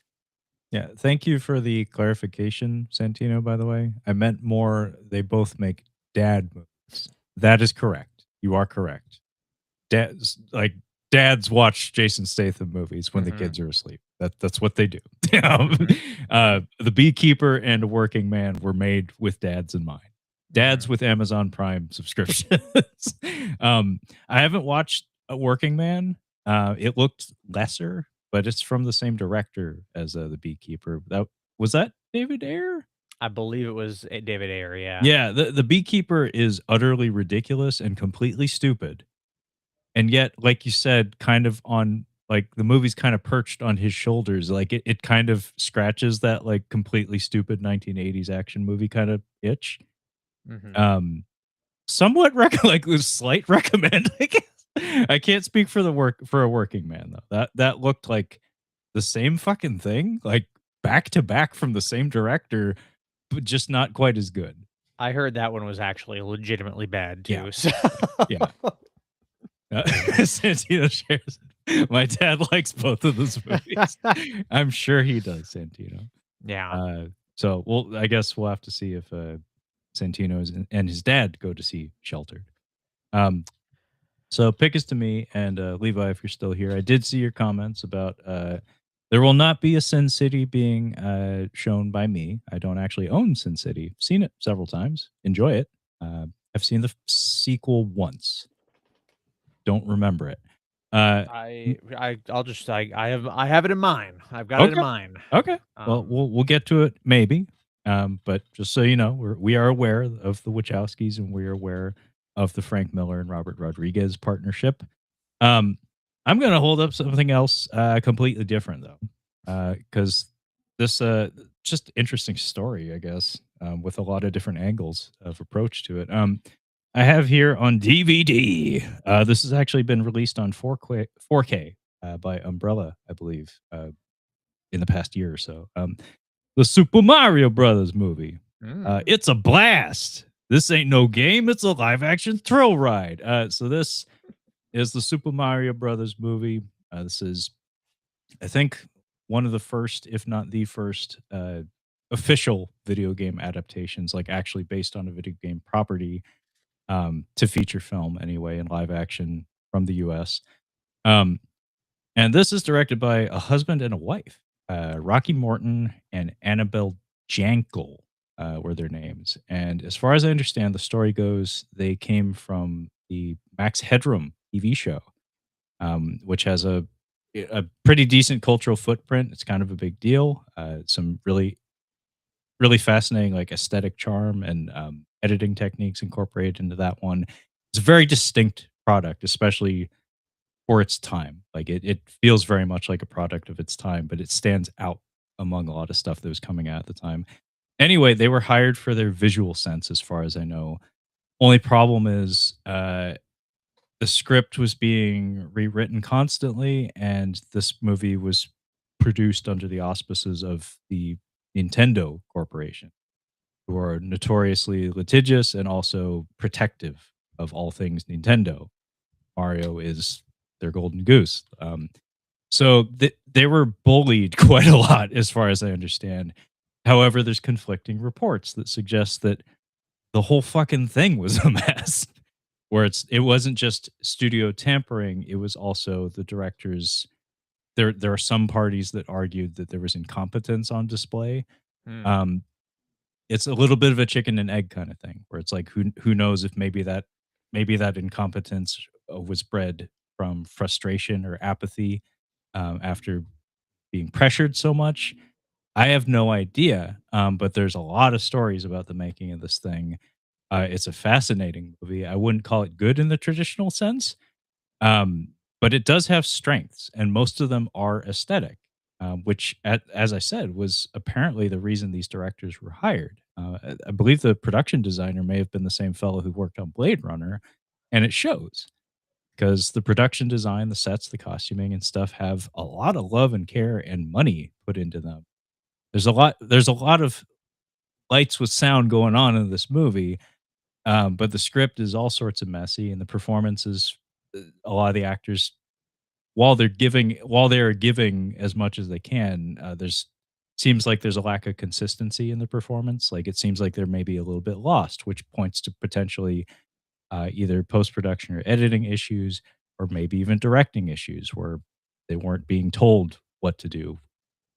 Yeah, thank you for the clarification, Santino, by the way. I meant more they both make dad movies. That is correct. You are correct. Dads watch Jason Statham movies when the Mhm, kids are asleep. That's what they do. mhm, The Beekeeper and A Working Man were made with dads in mind. Dads mhm. with Amazon Prime subscriptions. um, I haven't watched A Working Man. It looked lesser, but it's from the same director as The Beekeeper. That David Ayer? I believe it was, David Ayer, yeah. Yeah, the Beekeeper is utterly ridiculous and completely stupid. And yet, like you said, kind of on like the movie's kind of perched on his shoulders. Like it kind of scratches that like completely stupid 1980s action movie kind of itch. Mhm. Um somewhat like with slight recommend, I guess. I can't speak for a working man though. That looked like the same fucking thing, like back to back from the same director, but just not quite as good. I heard that one was actually legitimately bad Yeah. too, so Yeah. Santino shares. My dad likes both of those movies. I'm sure he does, Santino. Yeah. So I guess we'll have to see if Santino and his dad go to see Sheltered. Um, so pick is to me and Levi, if you're still here. I did see your comments about there will not be a Sin City being shown by me. I don't actually own Sin City. Seen it several times. Enjoy it. I've seen the sequel once. Don't remember it. Uh, I have it in mind. I've got it in Okay. mind. Okay. Well, Um, we'll get to it maybe. But just so you know, we are aware of the Wachowskis and we are aware of the Frank Miller and Robert Rodriguez partnership. Um, I'm gonna hold up something else completely different though. Because this just interesting story, I guess, with a lot of different angles of approach to it. I have here on DVD. This has actually been released on 4K by Umbrella, I believe. In the past year or so. The Super Mario Brothers movie. mm, It's a blast. This ain't no game. It's a live action thrill ride. So this is the Super Mario Brothers movie. This is, I think, one of the first, if not the first, official video game adaptations, like actually based on a video game property, to feature film anyway in live action from the U.S. Um, and this is directed by a husband and a wife. Rocky Morton and Annabelle Jankel were their names. And as far as I understand, the story goes, they came from the Max Headroom TV show, which has a pretty decent cultural footprint. It's kind of a big deal. Some really fascinating like aesthetic charm and editing techniques incorporated into that one. It's a very distinct product, especially for its time. Like it feels very much like a product of its time, but it stands out among a lot of stuff that was coming out at the time. Anyway, they were hired for their visual sense, as far as I know. Only problem is the script was being rewritten constantly, and this movie was produced under the auspices of the Nintendo Corporation, who are notoriously litigious and also protective of all things Nintendo. Mario is their golden goose. So they were bullied quite a lot, as far as I understand. However, there's conflicting reports that suggest that the whole fucking thing was a mess. Where it wasn't just studio tampering, it was also the directors. There are some parties that argued that there was incompetence on display. Hmm. Um, it's a little bit of a chicken and egg kind of thing, where it's like who knows if maybe that incompetence was bred from frustration or apathy after being pressured so much. I have no idea, but there's a lot of stories about the making of this thing. It's a fascinating movie. I wouldn't call it good in the traditional sense, um, but it does have strengths, and most of them are aesthetic, which, as I said, was apparently the reason these directors were hired. I believe the production designer may have been the same fellow who worked on Blade Runner, and it shows because the production design, the sets, the costuming, and stuff have a lot of love and care and money put into them. There's a lot of lights with sound going on in this movie, but the script is all sorts of messy, and the performances, a lot of the actors, while they are giving as much as they can, there's seems like there's a lack of consistency in the performance. Like, it seems like they're maybe a little bit lost, which points to potentially, either post-production or editing issues, or maybe even directing issues where they weren't being told what to do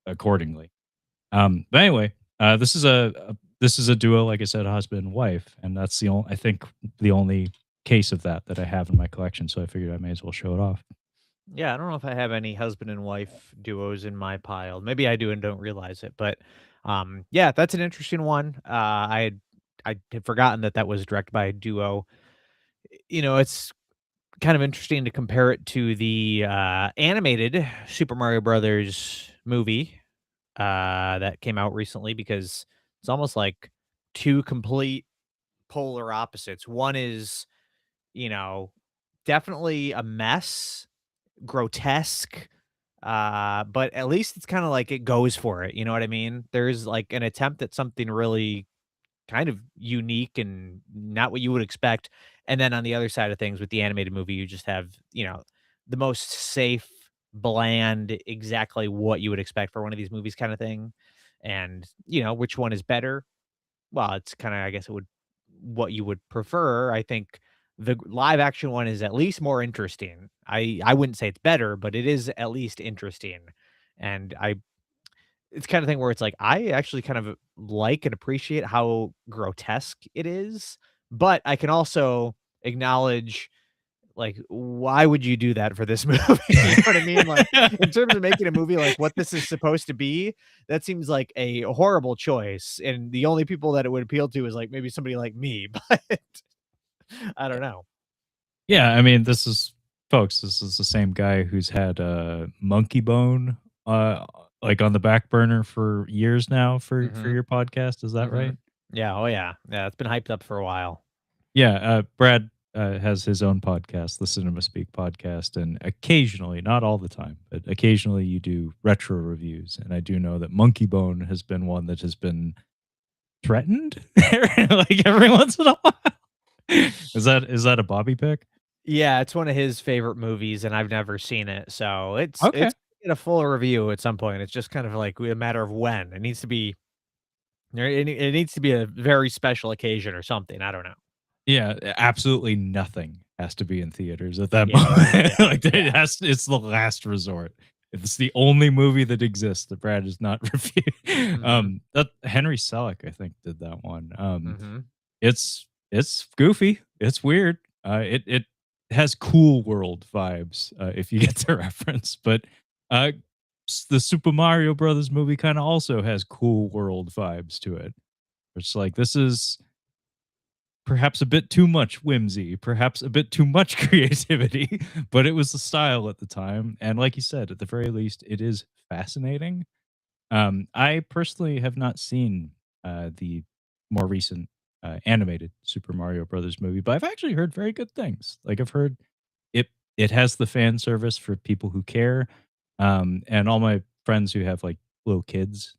accordingly. But anyway, this is a duo, like I said, husband and wife, and that's I think the only case of that I have in my collection. So I figured I may as well show it off. Yeah, I don't know if I have any husband and wife duos in my pile. Maybe I do and don't realize it, but yeah, that's an interesting one. I had forgotten that that was directed by a duo. It's kind of interesting to compare it to the animated Super Mario Brothers movie that came out recently because it's almost like two complete polar opposites. One is, you know, definitely a mess, grotesque, but at least it's kind of like it goes for it. You know what I mean? There's like an attempt at something really kind of unique and not what you would expect. And then on the other side of things with the animated movie, you just have, the most safe, bland, exactly what you would expect for one of these movies kind of thing. And, which one is better? Well, it's kind of, I guess it would what you would prefer. I think the live action one is at least more interesting. I wouldn't say it's better, but it is at least interesting. And it's kind of thing where it's like I actually kind of like and appreciate how grotesque it is, but I can also acknowledge like why would you do that for this movie? You know what I mean? Like in terms of making a movie like what this is supposed to be, that seems like a horrible choice. And the only people that it would appeal to is like maybe somebody like me, but I don't know. Yeah, I mean, this is the same guy who's had Monkey Bone, like on the back burner for years now for Mhm. your podcast. Is that right? Mhm. Yeah, oh yeah. Yeah, it's been hyped up for a while. Yeah, Brad has his own podcast, the Cinema Speak podcast, and occasionally, not all the time, but occasionally you do retro reviews. And I do know that Monkey Bone has been one that has been threatened, like every once in a while. Is that a Bobby pick? Yeah, it's one of his favorite movies, and I've never seen it, so Okay. it's get a full review at some point. It's just kind of like a matter of when. It needs to be a very special occasion or something. I don't know. Yeah, absolutely nothing has to be in theaters at that Yeah, moment. yeah, Like, it's the last resort. It's the only movie that exists that Brad has not reviewed. mhm, That Henry Selick, I think, did that one. mhm. It's goofy. It's weird. It has Cool World vibes, if you get the reference. But uh, the Super Mario Brothers movie kind of also has Cool World vibes to it. It's like, this is perhaps a bit too much whimsy, perhaps a bit too much creativity, but it was the style at the time. And like you said, at the very least, it is fascinating. I personally have not seen the more recent animated Super Mario Brothers movie, but I've actually heard very good things. Like, I've heard it it has the fan service for people who care, and all my friends who have like little kids,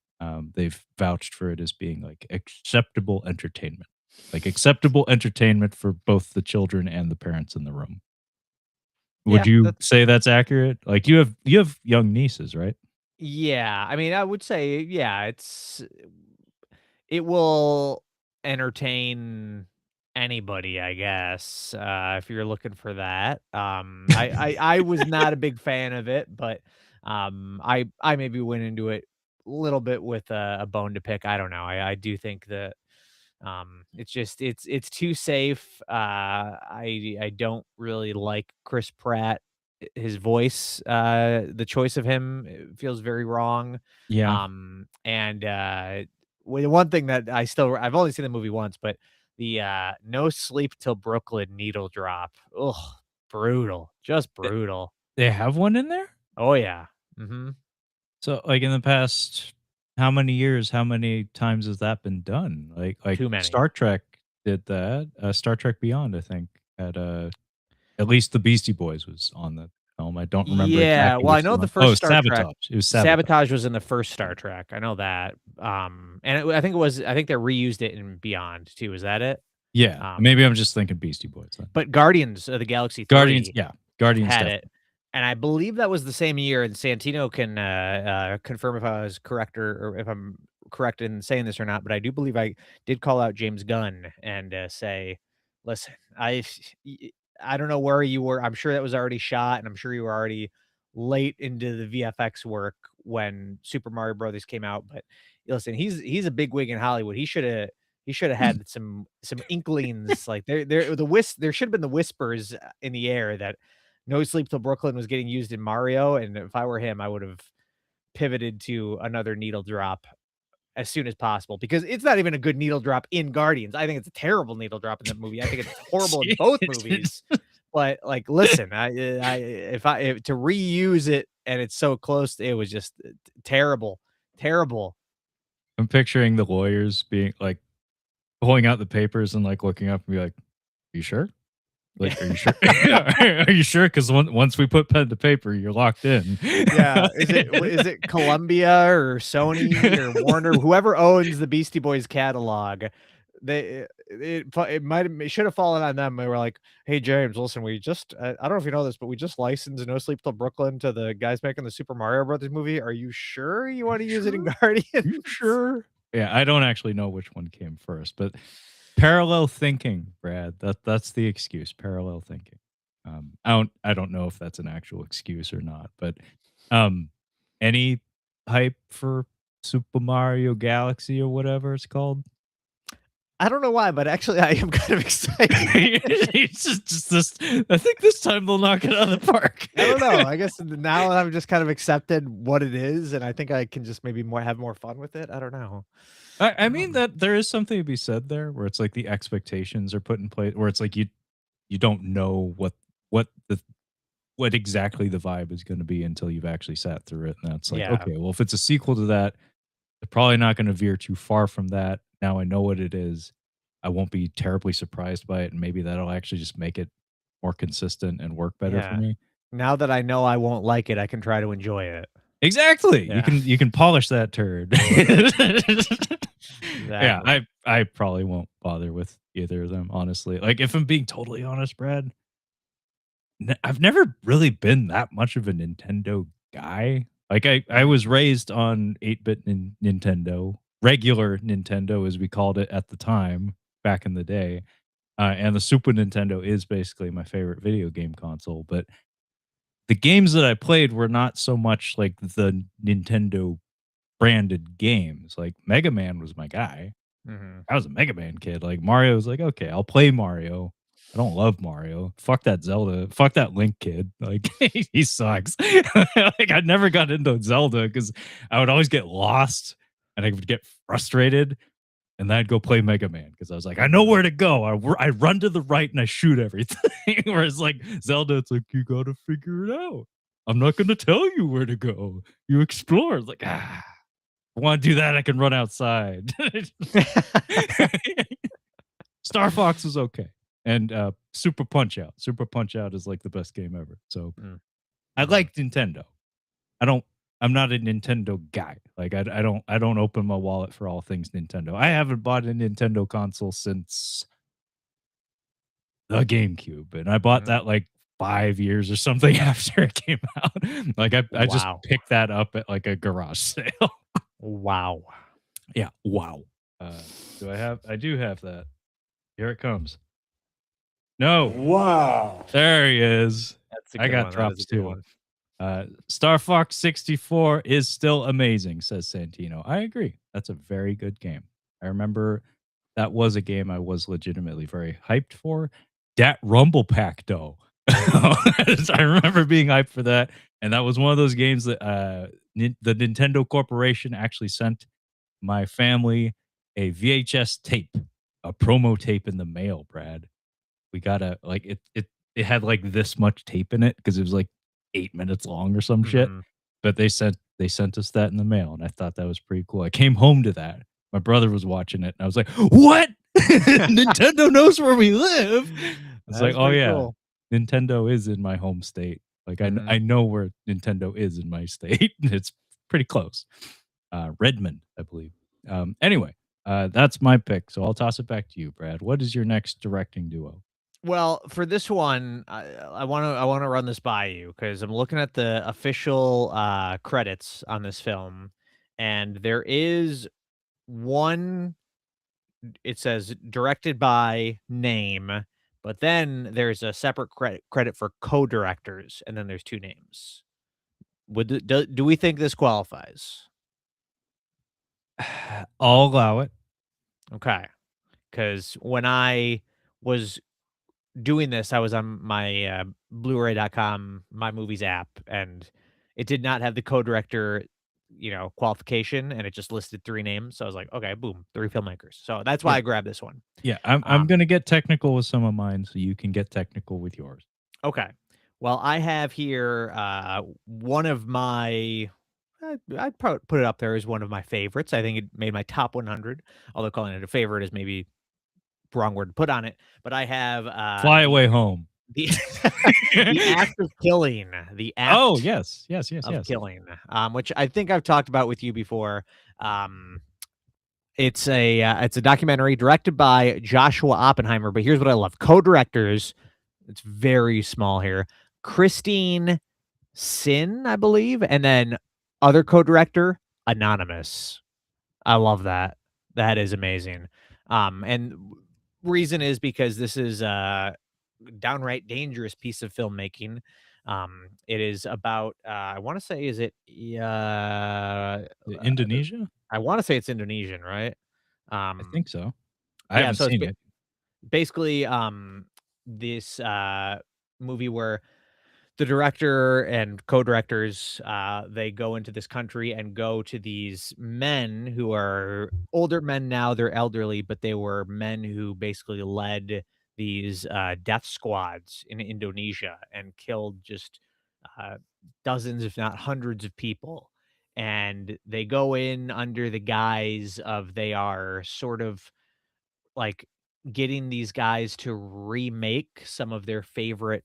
they've vouched for it as being like acceptable entertainment for both the children and the parents in the room. Would Yeah, you that's say that's accurate? Like, you have young nieces, right? yeah, I mean, I would say, yeah, it will entertain anybody, I guess, if you're looking for that. I was not a big fan of it, but, I maybe went into it a little bit with a bone to pick. I don't know. I do think that, it's just it's too safe. I don't really like Chris Pratt, his voice, the choice of him feels very wrong. Yeah. And well, the one thing that I've only seen the movie once, but the No Sleep Till Brooklyn needle drop. Ugh, brutal, just Eh, brutal. they have one in there? Oh yeah. Hmm. So, like, in the past how many years, how many times has that been done? Like, Too many. Star Trek did that, Star Trek Beyond, I think, had, at least the Beastie Boys was on the film. I don't remember Yeah, exactly well, I which know one. the Oh, first Star Trek Sabotage. It was Sabotage. Sabotage was in the first Star Trek, I know that, and I think they reused it in Beyond too, is that it? Yeah, Um, maybe I'm just thinking Beastie Boys then. but Guardians of the Galaxy Guardians, 3 yeah, Guardians had it, definitely. and I believe that was the same year, and Santino can, confirm if I was correct or if I'm correct in saying this or not, but I do believe I did call out James Gunn and, say, "Listen, y I don't know where you were, I'm sure that was already shot, and I'm sure you were already late into the VFX work when Super Mario Brothers came out, but listen, he's a big wig in Hollywood, he shoulda had some inklings, like, there should have been the whispers, in the air that No Sleep Till Brooklyn was getting used in Mario, and if I were him, I would've pivoted to another needle drop as soon as possible, because it's not even a good needle drop in Guardians. I think it's a terrible needle drop in that movie. I think it's horrible in both movies. But, like, listen, if to reuse it and it's so close, it was just, terrible, terrible. I'm picturing the lawyers being like, pulling out the papers and, like, looking up and be like, "Are you sure? Yeah. Like, are you sure? Are you sure? Because once we put pen to paper, you're locked in." Yeah, is it Columbia or Sony or Warner, whoever owns the Beastie Boys catalog, it should have fallen on them. They were like, "Hey, James, listen, we just I don't know if you know this, but we just licensed No Sleep Till Brooklyn to the guys making the Super Mario Brothers movie. Are you sure you "Are wanna you use it in sure? Guardians?" You sure?" Yeah, I don't actually know which one came first, but parallel thinking, Brad, that's the excuse, parallel thinking. I don't know if that's an actual excuse or not, but, um, any hype for Super Mario Galaxy or whatever it's called? I don't know why, but actually I am kind of excited. It's just this I think this time they'll knock it out of the park. I don't know. I guess now I've just kind of accepted what it is, and I think I can just maybe have more fun with it. I don't know. I mean that there is something to be said there where it's like the expectations are put in place where it's like you don't know what the what exactly the vibe is gonna be until you've actually sat through it, and that's like, Yeah, okay, well, if it's a sequel to that, they're probably not gonna veer too far from that. Now I know what it is. I won't be terribly surprised by it, and maybe that'll actually just make it more consistent and work better for yeah. me. Now that I know I won't like it, I can try to enjoy it. Exactly. You Yeah, can polish that turd. Yeah, exactly. I probably won't bother with either of them, honestly. Like, if I'm being totally honest, Brad, I've never really been that much of a Nintendo guy. Like, I Mhm, was raised on 8-bit Nintendo, regular Nintendo, as we called it at the time, back in the day, and the Super Nintendo is basically my favorite video game console, but the games that I played were not so much like the Nintendo branded games. Like Mega Man was my guy. mhm. I was a Mega Man kid. Like Mario was like, okay, I'll play Mario. I don't love Mario. Fuck that Zelda. Fuck that Link kid. Like he sucks. Like I never got into Zelda because I would always get lost and I would get frustrated. And then I'd go play Mega Man because I was like, I know where to go. I run to the right and I shoot everything. Whereas like Zelda, it's like you gotta figure it out. I'm not gonna tell you where to go. You explore. It's like I want to do that. I can run outside. Star Fox was okay, and Super Punch Out. Super Punch Out is like the best game ever. So Mm, I mhm. like Nintendo. I don't. I'm not a Nintendo guy. Like I don't open my wallet for all things Nintendo. I haven't bought a Nintendo console since the GameCube, and I bought Mhm. that like 5 years or something after it came out. Like I just Wow. picked that up at like a garage sale. Wow. Yeah, wow. I do have that. Here it comes. No. Wow. There he is. That's a I good got one. That is drops a good too. one. Star Fox 64 is still amazing, says Santino. I agree. That's a very good game. I remember that was a game I was legitimately very hyped for. Dat Rumble Pack, though. I remember being hyped for that. And that was one of those games that the Nintendo Corporation actually sent my family a VHS tape, a promo tape in the mail, Brad. We got a like it had like this much tape in it because it was like 8 minutes long or some shit. Mhm. But they sent us that in the mail, and I thought that was pretty cool. I came home to that. My brother was watching it, and I was like, "What? Nintendo knows where we live." It's like, That's "Oh pretty yeah, cool. Nintendo is in my home state. Like Mhm. I know where Nintendo is in my state. It's pretty close. Redmond, I believe. Anyway, that's my pick. So I'll toss it back to you, Brad. What is your next directing duo? Well, for this one, I wanna run this by you because I'm looking at the official credits on this film, and there is one. It says directed by name, but then there's a separate credit for co-directors, and then there's two names. Do we think this qualifies? I'll allow it. Okay, because when I was doing this, I was on my, Blu-ray.com, My Movies app, and it did not have the co-director, qualification, and it just listed 3 names, so I was like, "Okay, boom, 3 filmmakers." So that's why Yeah. I grabbed this one. Yeah, I'm Um, gonna get technical with some of mine so you can get technical with yours. okay. Well, I have here, one of my I'd probably put it up there as one of my favorites. I think it made my top 100, although calling it a favorite is maybe wrong word to put on it, but I have, Fly away home. the the act of killing, the Oh, act yes. Yes, yes, of yes. killing, which I think I've talked about with you before. It's a documentary directed by Joshua Oppenheimer, but here's what I love: co-directors. It's very small here. Christine Sin, I believe, and then other co-director anonymous. I love that. That is amazing. And reason is because this is a downright dangerous piece of filmmaking. It is about I want to say is it Indonesia? I want to say it's Indonesian, right? I Um think so. I yeah, haven't so it's seen it. basically this movie where the director and co-directors, they go into this country and go to these men who are older men now, they're elderly, but they were men who basically led these, death squads in Indonesia and killed just, uh, dozens, if not hundreds of people. And they go in under the guise of they are sort of like getting these guys to remake some of their favorite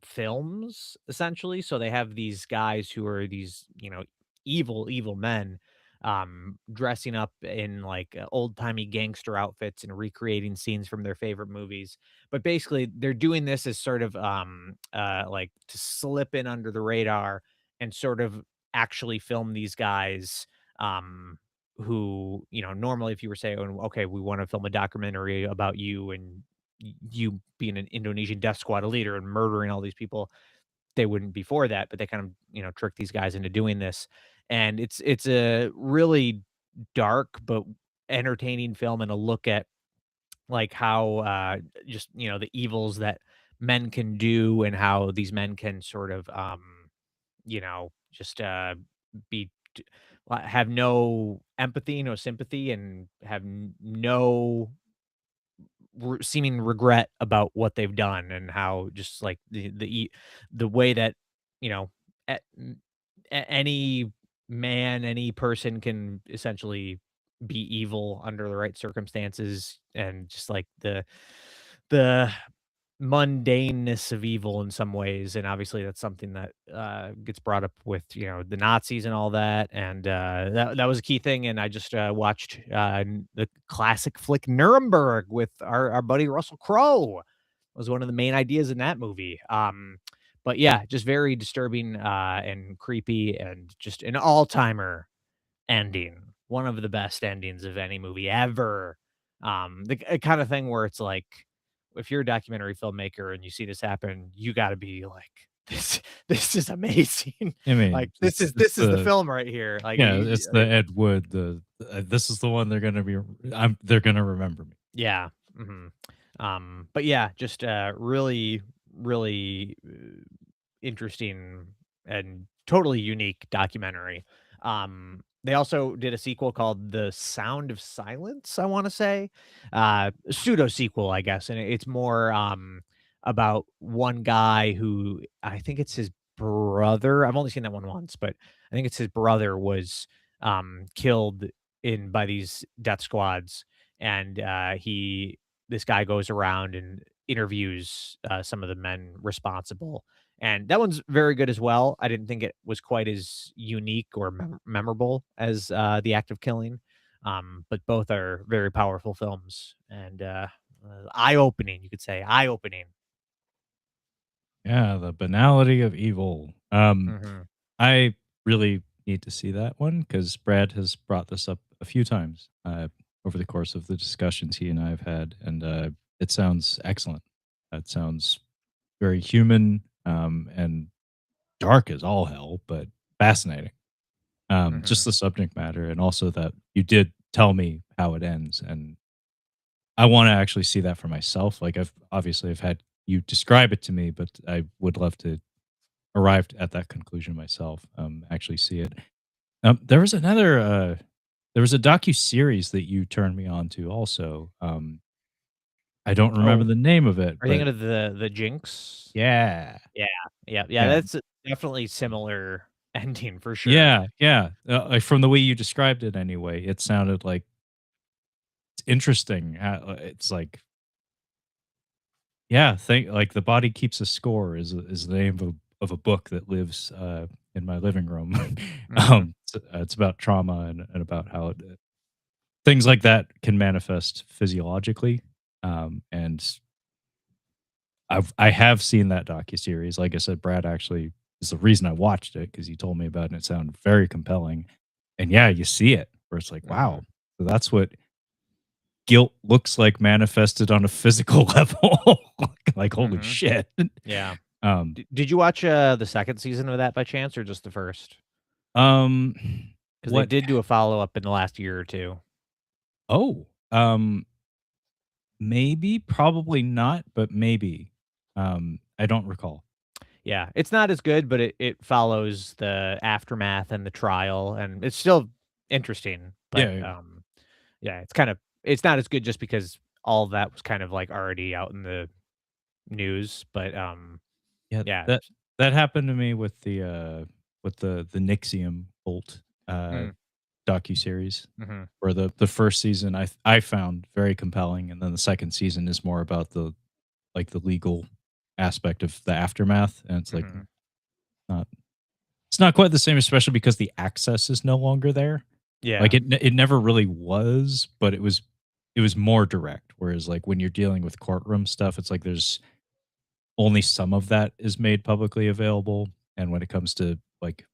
films, essentially. So they have these guys who are these, evil, evil men, dressing up in like old-timey gangster outfits and recreating scenes from their favorite movies. But basically, they're doing this as sort of like to slip in under the radar and sort of actually film these guys who, normally if you were saying, okay, we want to film a documentary about you and you being an Indonesian death squad leader and murdering all these people, they wouldn't be for that, but they kind of, trick these guys into doing this. And it's a really dark but entertaining film and a look at like how just, the evils that men can do and how these men can sort of just be have no empathy, no sympathy, and have no seeming regret about what they've done and how just like the way that you know a, any man, any person can essentially be evil under the right circumstances, and just like the mundaneness of evil in some ways. And obviously that's something that gets brought up with the Nazis and all that, and that was a key thing. And I just watched the classic flick Nuremberg with our buddy Russell Crowe. Was one of the main ideas in that movie. But yeah, just very disturbing and creepy, and just an all-timer ending, one of the best endings of any movie ever. The kind of thing where it's like, if you're a documentary filmmaker and you see this happen, you got to be like, this is amazing. I mean, Like this is it's the the film right here. Like, yeah, it's the Ed Wood. This is the one they're gonna be. They're gonna remember me. yeah. But yeah, just really, really interesting and totally unique documentary. They also did a sequel called The Sound of Silence, I want to say. Pseudo sequel, I guess. And it's more about one guy who, I think it's his brother. I've only seen that one once, but I think it's his brother was killed in by these death squads. And this guy goes around and interviews some of the men responsible, and that one's very good as well. I didn't think it was quite as unique or memorable as The Act of Killing, but both are very powerful films and eye-opening, you could say, eye-opening. Yeah, the banality of evil. Mhm, I really need to see that one because Brad has brought this up a few times over the course of the discussions he and I have had, and it sounds excellent. It sounds very human and dark as all hell, but fascinating. Just mhm, the subject matter, and also that you did tell me how it ends, and I want to actually see that for myself. Like I've had you describe it to me, but I would love to arrive at that conclusion myself. Actually see it. There was another. There was a docu series that you turned me on to. Also, I don't remember oh, the name of it, are you but thinking of the Jinx? yeah, Yeah, yeah, yeah, that's a definitely similar ending for sure. yeah. Like from the way you described it, anyway, it sounded like it's interesting. It's like yeah, think like The Body Keeps a Score is the name of a book that lives in my living room. Mhm, It's about trauma and about how things like that can manifest physiologically. And I have seen that docuseries. Like I said, Brad actually is the reason I watched it because he told me about it and it sounded very compelling. And yeah, you see it where it's like, wow, mhm, so that's what guilt looks like manifested on a physical level. Like, holy mhm, shit. yeah. Um, Did you watch, the 2nd season of that by chance or just the 1st? um, 'Cause they what did do a follow-up in the last year or 2. oh, maybe, probably not, but maybe. I don't recall. Yeah, it's not as good, but it follows the aftermath and the trial, and it's still interesting, but, Yeah, yeah. yeah, it's not as good just because all of that was kind of, like, already out in the news, but, Yeah, yeah. that happened to me with the Nixium cult, Mm, docuseries, mhm, where the first season I found very compelling, and then the second season is more about the legal aspect of the aftermath, and it's like, mhm. not it's not quite the same, especially because the access is no longer there. Like, Yeah, it never really was, but it was more direct, whereas, like, when you're dealing with courtroom stuff, it's like there's only some of that is made publicly available, and when it comes to, like,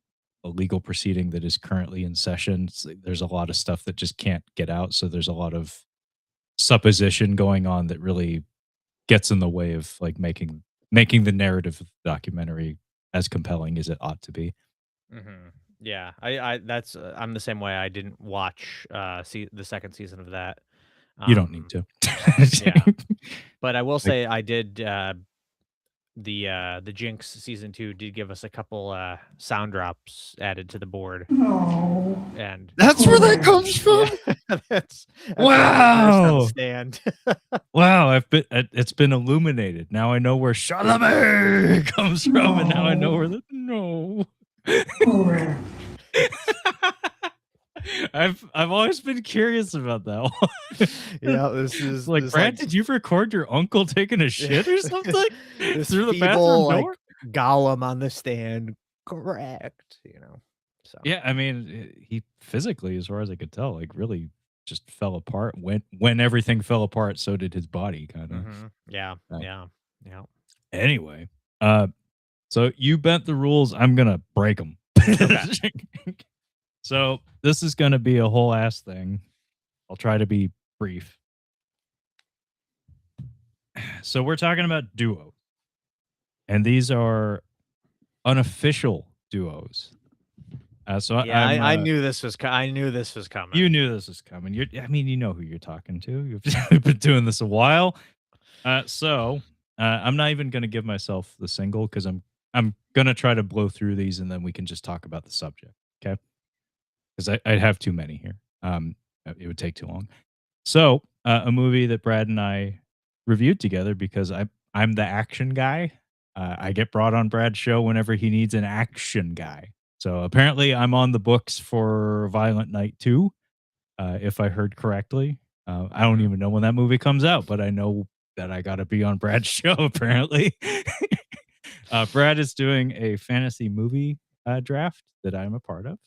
a legal proceeding that is currently in session, it's like there's a lot of stuff that just can't get out, so there's a lot of supposition going on that really gets in the way of, like, making the narrative of the documentary as compelling as it ought to be. mhm. Yeah, I that's, I'm the same way. I didn't watch, see the 2nd season of that. You don't need Um, to. yeah, but I will Like, say I did, the Jinx season 2 did give us a couple, sound drops added to the board, Oh, and that's where that poor comes yeah, from? that's where I got cursed on the Wow! stand. Wow, it's been illuminated. Now I know where Chalamet comes from, and now I know where no, the no. poor. I've always been curious about that one. Yeah, this is Like, this, like Brad, did you record your uncle taking a shit or something this through the bathroom feeble, like, door? golem on the stand, correct, so. Yeah, I mean, he physically, as far as I could tell, like, really just fell apart. When everything fell apart, so did his body, kinda. Mhm. Yeah, yeah, yeah. Anyway, uh, so you bent the rules, I'm gonna break them. Okay. So, this is gonna be a whole ass thing. I'll try to be brief. So we're talking about duos, and these are unofficial duos. I knew this was. I knew this was coming. You knew this was coming. I mean, you know who you're talking to. You've been doing this a while. I'm not even going to give myself the single because I'm going to try to blow through these and then we can just talk about the subject. Okay. Because I'd have too many here. It would take too long. So a movie that Brad and I reviewed together because I'm the action guy. I get brought on Brad's show whenever he needs an action guy. So apparently I'm on the books for Violent Night 2, if I heard correctly. I don't even know when that movie comes out, but I know that I got to be on Brad's show, apparently. Brad is doing a fantasy movie draft that I'm a part of,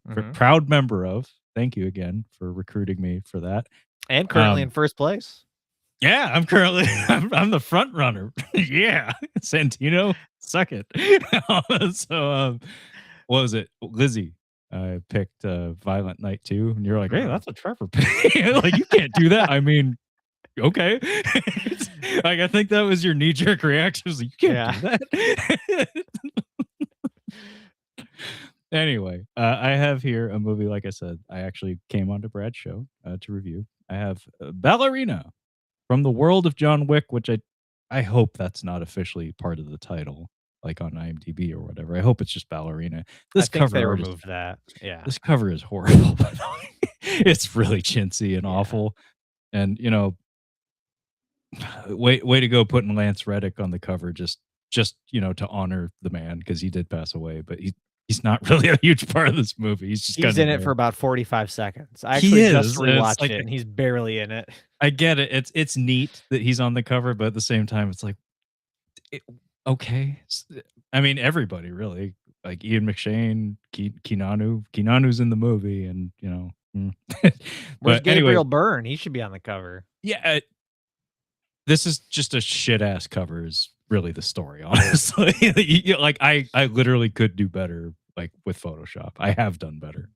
a proud member of. Thank you again for recruiting me for that. And currently in first place. Yeah, I'm currently I'm the front runner. Yeah, Santino, suck it. So what was it? Lizzie picked Violent Night 2, and you're like, hey, that's a Trevor pick. Like, you can't do that. I mean, okay. Like, I think that was your knee-jerk reaction. Like, you can't do that. Anyway, I have here a movie, like I said, I actually came onto Brad's show to review. I have Ballerina from the world of John Wick, which I hope that's not officially part of the title, like on IMDb or whatever. I hope it's just Ballerina. This cover they removed that. Yeah. This cover is horrible, by the way. It's really chintzy and awful. And, you know, way to go putting Lance Reddick on the cover just you know, to honor the man, because he did pass away, but he's not really a huge part of this movie. He's in it for about 45 seconds. I actually just rewatched it, and he's barely in it. I get it. It's neat that he's on the cover, but at the same time, it's like, okay. I mean, everybody really, like Ian McShane, Keanu's in the movie, and you know. Where's Gabriel Byrne? He should be on the cover. Yeah, this is just a shit ass cover. Is really the story, honestly. Like I literally could do better, like with Photoshop. I have done better.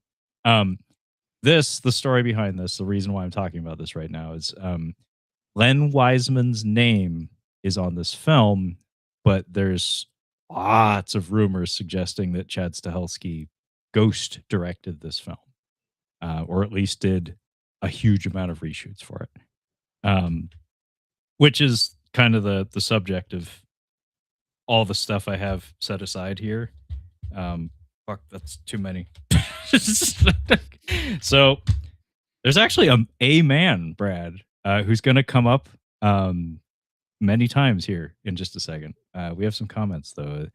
The story behind this, the reason why I'm talking about this right now is Len Wiseman's name is on this film, but there's lots of rumors suggesting that Chad Stahelski ghost directed this film, or at least did a huge amount of reshoots for it, which is kind of the subject of all the stuff I have set aside here. Fuck, that's too many. So there's actually a man, Brad, who's going to come up many times here in just a second. We have some comments, though.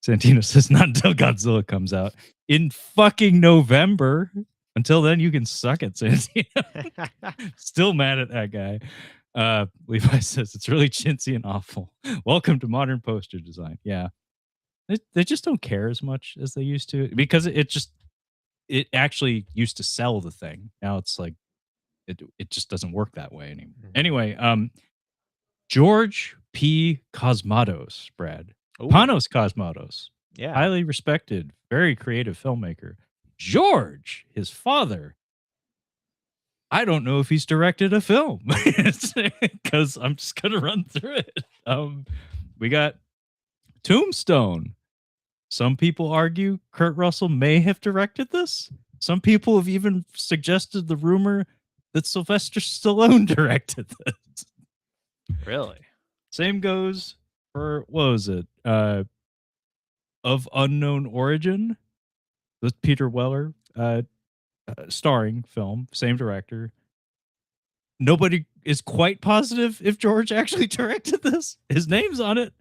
Santino says, not until Godzilla comes out in fucking November. Until then, you can suck it, Santino. Still mad at that guy. Levi says, it's really chintzy and awful. Welcome to modern poster design. Yeah. They just don't care as much as they used to, because it actually used to sell the thing. Now it's like it just doesn't work that way anymore. Anyway, George P. Cosmatos, Brad. Ooh. Panos Cosmatos. Yeah. Highly respected, very creative filmmaker. George, his father, I don't know if he's directed a film, because I'm just going to run through it. We got Tombstone. Some people argue Kurt Russell may have directed this. Some people have even suggested the rumor that Sylvester Stallone directed this. Really? Same goes for, what was it? Of Unknown Origin, with Peter Weller starring film, same director. Nobody is quite positive if George actually directed this. His name's on it.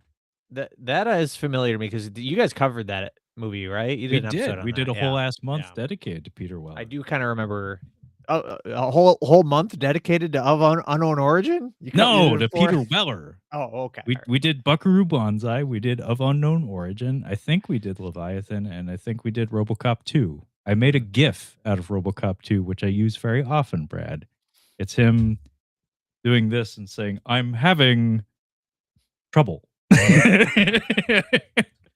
That is familiar to me, because you guys covered that movie, right? You did. We did a whole ass month dedicated to Peter Weller. I do kind of remember a whole month dedicated to Of Unknown Origin. To Peter Weller. Oh, okay. We did Buckaroo Banzai. We did Of Unknown Origin. I think we did Leviathan, and I think we did RoboCop 2. I made a GIF out of RoboCop 2, which I use very often, Brad. It's him doing this and saying, "I'm having trouble."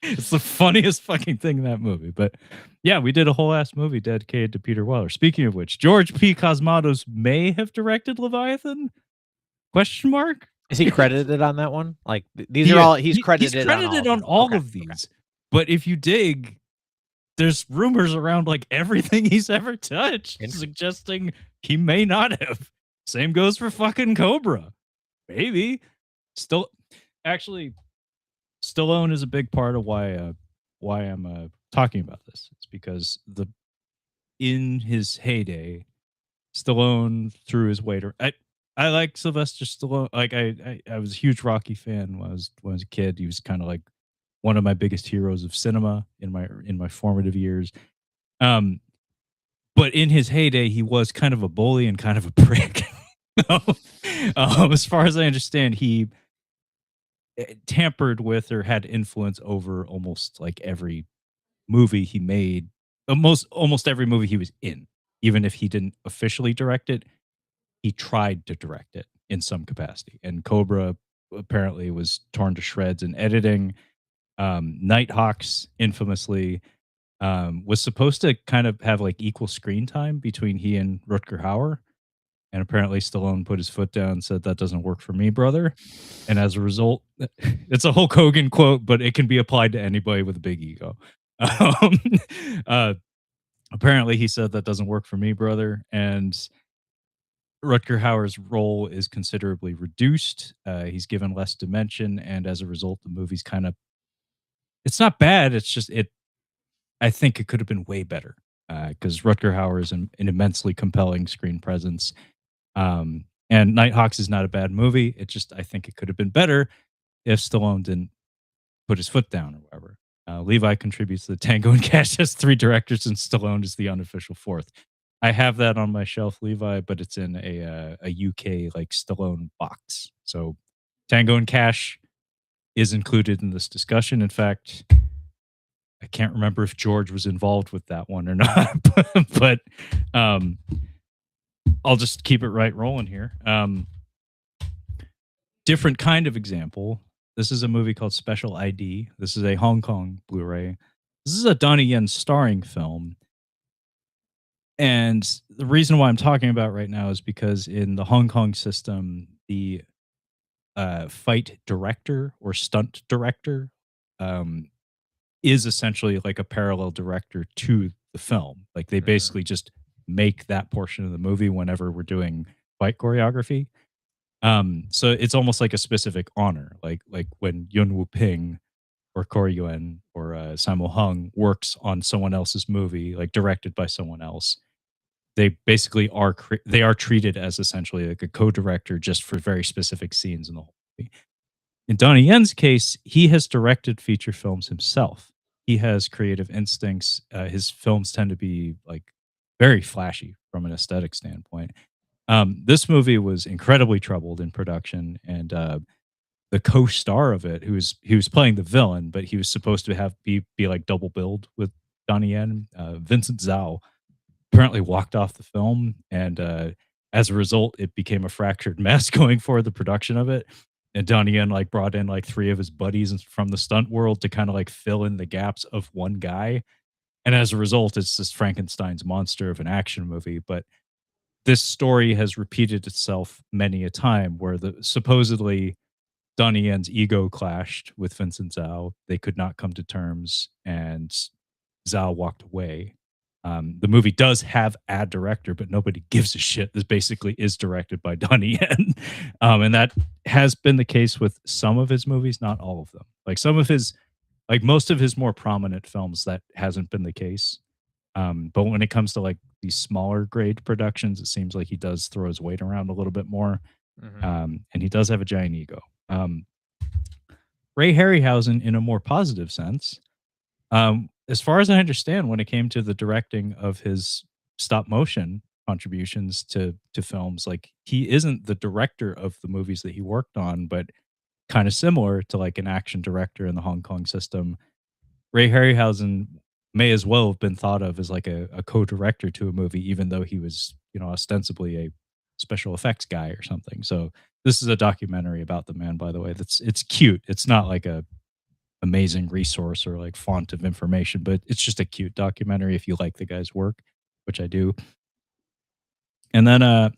It's the funniest fucking thing in that movie. But yeah, we did a whole ass movie dedicated to Peter Weller. Speaking of which, George P. Cosmatos may have directed Leviathan? Question mark? Is he credited on that one? Like these are Yeah, all he's credited. He's credited on all of these. But if you dig, there's rumors around like everything he's ever touched, suggesting he may not have. Same goes for fucking Cobra. Maybe. Actually, Stallone is a big part of why I'm talking about this. It's because in his heyday, Stallone threw his weight. I like Sylvester Stallone. Like I was a huge Rocky fan when I was a kid. He was kind of like one of my biggest heroes of cinema in my formative years. But in his heyday, he was kind of a bully and kind of a prick. As far as I understand, he tampered with or had influence over almost like every movie he made, almost every movie he was in. Even if he didn't officially direct it, he tried to direct it in some capacity. And Cobra apparently was torn to shreds in editing. Nighthawks infamously was supposed to kind of have like equal screen time between he and Rutger Hauer. And apparently Stallone put his foot down and said, "That doesn't work for me, brother." And as a result, it's a Hulk Hogan quote, but it can be applied to anybody with a big ego. Apparently he said, "That doesn't work for me, brother." And Rutger Hauer's role is considerably reduced. He's given less dimension. And as a result, the movie's kind of, it's not bad. It's just, I think it could have been way better. Because Rutger Hauer is an immensely compelling screen presence. And Nighthawks is not a bad movie. It just, I think it could have been better if Stallone didn't put his foot down or whatever. Levi contributes to the Tango and Cash has 3 directors and Stallone is the unofficial 4th. I have that on my shelf, Levi, but it's in a UK like Stallone box. So Tango and Cash is included in this discussion. In fact, I can't remember if George was involved with that one or not, but I'll just keep it right rolling here. Different kind of example. This is a movie called Special ID. This is a Hong Kong Blu-ray. This is a Donnie Yen starring film. And the reason why I'm talking about right now is because in the Hong Kong system, the fight director or stunt director is essentially like a parallel director to the film. Like they basically just make that portion of the movie whenever we're doing fight choreography. So it's almost like a specific honor, like when Yun Wu Ping or Corey Yuen or Sammo Hung works on someone else's movie, like directed by someone else. They basically are treated as essentially like a co-director just for very specific scenes in the whole movie. In Donnie Yen's case, he has directed feature films himself. He has creative instincts. His films tend to be like very flashy from an aesthetic standpoint. This movie was incredibly troubled in production, and the co-star of it, he was playing the villain, but he was supposed to be like double billed with Donnie Yen, Vincent Zhao, apparently walked off the film, and as a result, it became a fractured mess going for the production of it. And Donnie Yen like brought in like 3 of his buddies from the stunt world to kind of like fill in the gaps of one guy. And as a result, it's this Frankenstein's monster of an action movie. But this story has repeated itself many a time where supposedly Donnie Yen's ego clashed with Vincent Zhao. They could not come to terms, and Zhao walked away. The movie does have a director, but nobody gives a shit. This basically is directed by Donnie Yen. And that has been the case with some of his movies, not all of them. Like most of his more prominent films, that hasn't been the case. But when it comes to like these smaller grade productions, it seems like he does throw his weight around a little bit more. And he does have a giant ego. Ray Harryhausen, in a more positive sense, as far as I understand, when it came to the directing of his stop motion contributions to films, like he isn't the director of the movies that he worked on, but kind of similar to like an action director in the Hong Kong system. Ray Harryhausen may as well have been thought of as like a co-director to a movie, even though he was, ostensibly a special effects guy or something. So this is a documentary about the man, by the way. It's cute. It's not like a amazing resource or like font of information, but it's just a cute documentary if you like the guy's work, which I do. And then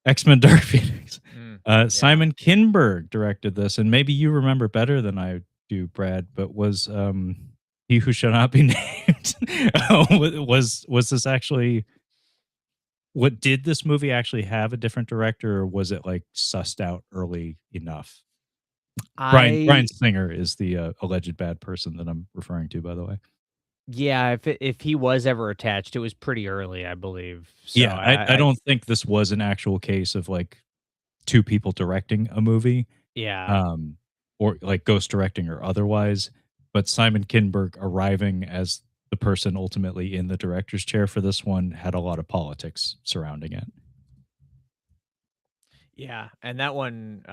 X-Men Dark Phoenix. Yeah. Simon Kinberg directed this, and maybe you remember better than I do, Brad, but was, He Who Shall Not Be Named, was this actually did this movie actually have a different director, or was it, like, sussed out early enough? Bryan I Singer is the, alleged bad person that I'm referring to, by the way. Yeah, if he was ever attached, it was pretty early, I believe. So Yeah, I don't think this was an actual case of, like, 2 people directing a movie, yeah. um, or, like, ghost directing or otherwise, but Simon Kinberg arriving as the person ultimately in the director's chair for this one had a lot of politics surrounding it. Yeah, and that one,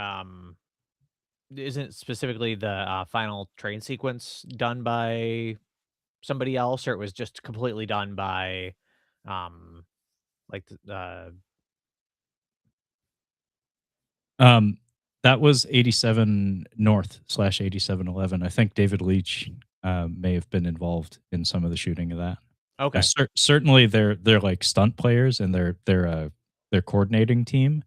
isn't specifically the, final train sequence done by somebody else, or it was just completely done by, um, like, Um, that was 87 North slash 8711. I think David Leitch, may have been involved in some of the shooting of that. okay. Certainly they're, like, stunt players and their coordinating team.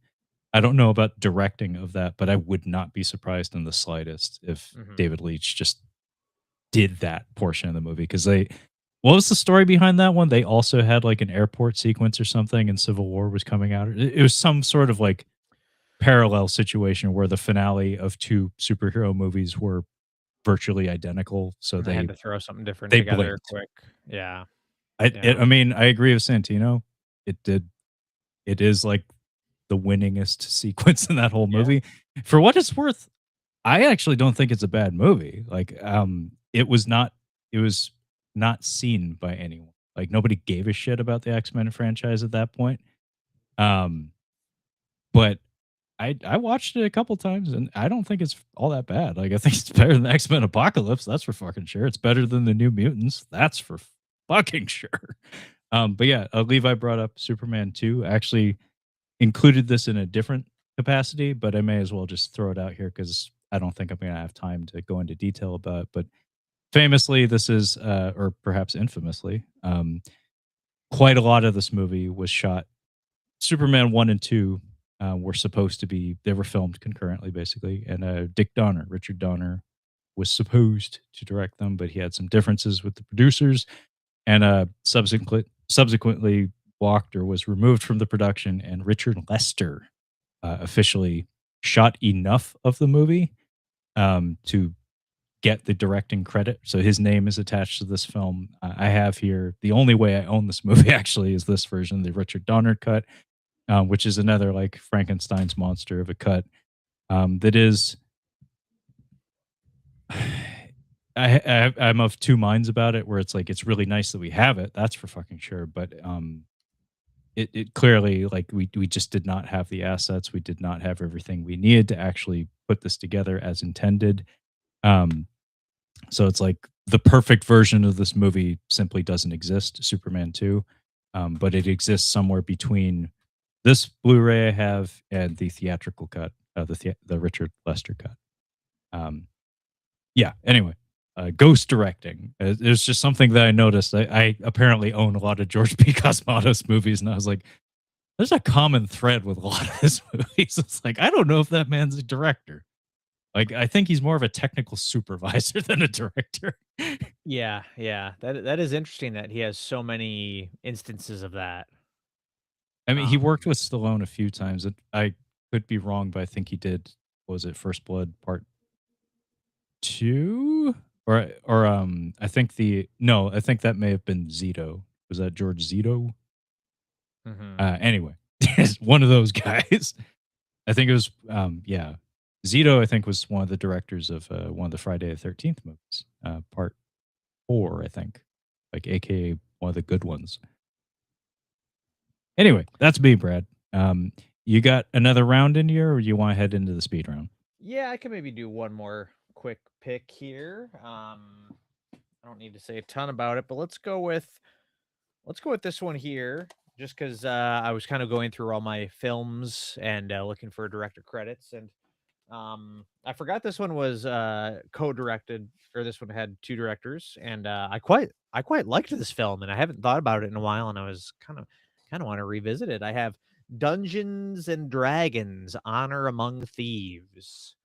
I don't know about directing of that, but I would not be surprised in the slightest if Mhm. David Leitch just did that portion of the movie because they what was the story behind that one? They also had, like, an airport sequence or something and Civil War was coming out. It was some sort of, like, parallel situation where the finale of 2 superhero movies were virtually identical, so And they had they to throw something different they together blinked. quick. Yeah, I yeah, mean, I agree with Santino. It did it is, like, the winningest sequence in that whole yeah. movie. For what it's worth, I actually don't think it's a bad movie. Like, it was not seen by anyone. Like, nobody gave a shit about the X-Men franchise at that point. Um, but I watched it a couple times, and I don't think it's all that bad. Like, I think it's better than X-Men Apocalypse, that's for fucking sure. It's better than the New Mutants, that's for fucking sure. But yeah, Levi brought up Superman 2. Actually included this in a different capacity, but I may as well just throw it out here because I don't think I'm gonna have time to go into detail about it. But famously, this is, or perhaps infamously, quite a lot of this movie was shot. Superman 1 and 2 were supposed to be, they were filmed concurrently, basically. And Richard Donner, was supposed to direct them, but he had some differences with the producers and subsequently walked or was removed from the production. And Richard Lester officially shot enough of the movie to get the directing credit. So his name is attached to this film. I have here the only way I own this movie actually is this version, the Richard Donner cut, which is another like Frankenstein's monster of a cut. That is, I'm of two minds about it. Where it's like it's really nice that we have it, that's for fucking sure. But it clearly like we just did not have the assets. We did not have everything we needed to actually put this together as intended. Um, So it's like the perfect version of this movie simply doesn't exist, Superman 2. But it exists somewhere between this Blu-ray I have and the theatrical cut, the Richard Lester cut. Um, yeah, anyway, ghost directing. It's just something that I noticed. I apparently own a lot of George P. Cosmatos movies, and I was like, there's a common thread with a lot of his movies. It's like, I don't know if that man's a director. Like, I think he's more of a technical supervisor than a director. Yeah, yeah. That is interesting that he has so many instances of that. I mean, he worked Um, with Stallone a few times, and I could be wrong, but I think he did, what was it, First Blood Part 2? I think I think that may have been Zito. Was that George Zito? mhm. Anyway, one of those guys. I think it was, yeah. Zito, I think, was one of the directors of, one of the Friday the 13th movies, Part 4, I think, like, AKA one of the good ones. Anyway, that's me, Brad. You got another round in here, or you want to head into the speed round? Yeah, I can maybe do one more quick pick here. I don't need to say a ton about it, but let's go with this one here, just because I was kind of going through all my films and looking for director credits, and I forgot this one was co-directed, or this one had two directors, and I quite liked this film, and I haven't thought about it in a while, and I was kind of want to revisit it. I have Dungeons and Dragons: Honor Among Thieves.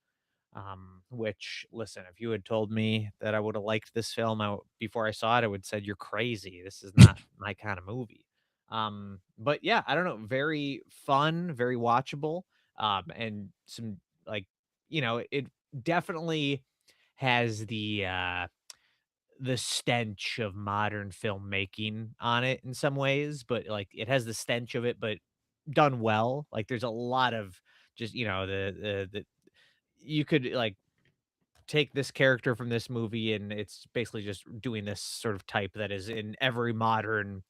Which, listen, if you had told me that I would have liked this film before I saw it, I would have said, "You're crazy. This is not my kind of movie." But yeah, I don't know, very fun, very watchable, and some like, it definitely has the stench of modern filmmaking on it in some ways, but like it has the stench of it, but done well. Like there's a lot of just, the you could like take this character from this movie and it's basically just doing this sort of type that is in every modern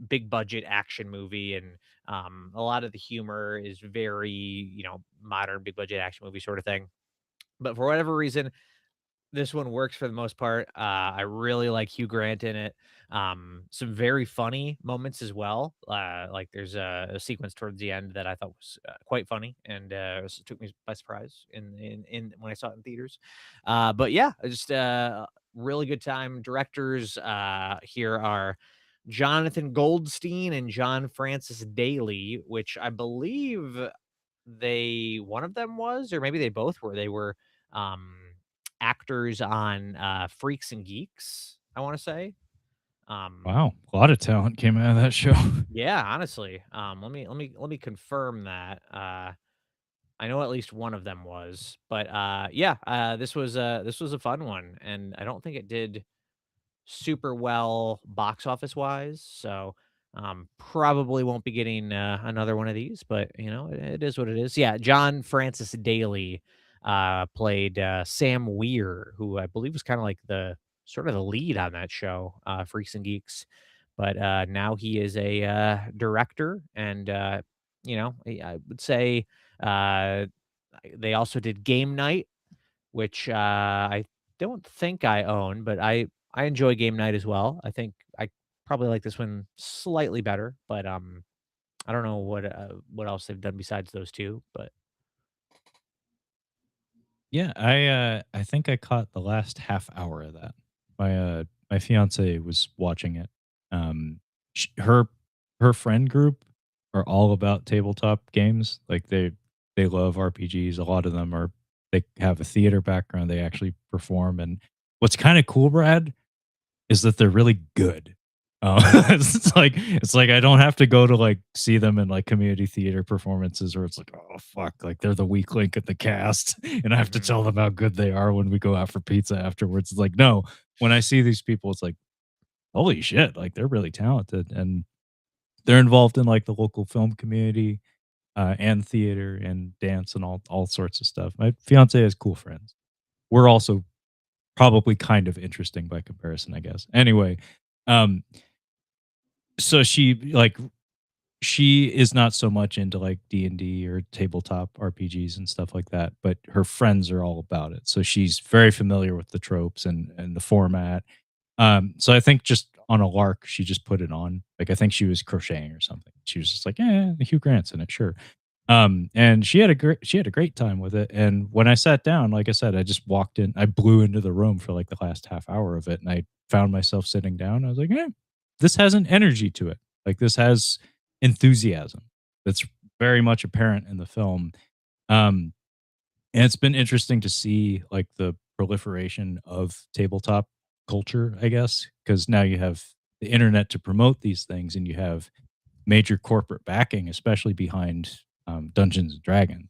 big budget action movie. And a lot of the humor is very, modern big budget action movie sort of thing. But for whatever reason, this one works for the most part. I really like Hugh Grant in it. Some very funny moments as well. Like there's a sequence towards the end that I thought was quite funny and took me by surprise in when I saw it in theaters. But yeah, just really good time. Directors here are Jonathan Goldstein and John Francis Daley, which I believe one of them was, or maybe they both were. They were um actors on Freaks and Geeks, I want to say. Um Wow, a lot of talent came out of that show. yeah, honestly. Let me confirm that. I know at least one of them was. But yeah, this was a fun one, and I don't think it did super well box office wise. So probably won't be getting another one of these, but it is what it is. Yeah, John Francis Daly played Sam Weir, who I believe was kind of like the sort of the lead on that show, Freaks and Geeks. But now he is a director, and I would say uh, they also did Game Night, which I don't think I own, but I enjoy Game Night as well. I think I probably like this one slightly better, but I don't know what else they've done besides those two, but Yeah, I think I caught the last half hour of that. My fiance was watching it. Um, her friend group are all about tabletop games. Like they love RPGs. A lot of them are they have a theater background. They actually perform. And what's kind of cool, Brad, is that they're really good. It's like I don't have to go to like see them in like community theater performances where it's like, oh fuck, like they're the weak link in the cast, and I have to Mhm. tell them how good they are when we go out for pizza afterwards. It's like, no, when I see these people, it's like, holy shit, like they're really talented and they're involved in like the local film community, and theater and dance and all sorts of stuff. My fiance has cool friends. We're also probably kind of interesting by comparison, I guess. Anyway, um, so she is not so much into like D&D or tabletop RPGs and stuff like that, but her friends are all about it. So she's very familiar with the tropes and the format. So I think just on a lark, she just put it on. Like I think she was crocheting or something. She was just like, "Yeah, Hugh Grant's in it, sure." And she had a great time with it. And when I sat down, like I said, I just walked in. I blew into the room for like the last half hour of it, and I found myself sitting down. I was like, this has an energy to it. Like this has enthusiasm that's very much apparent in the film. Um, and it's been interesting to see like the proliferation of tabletop culture, I guess, because now you have the internet to promote these things, and you have major corporate backing, especially behind Dungeons and Dragons.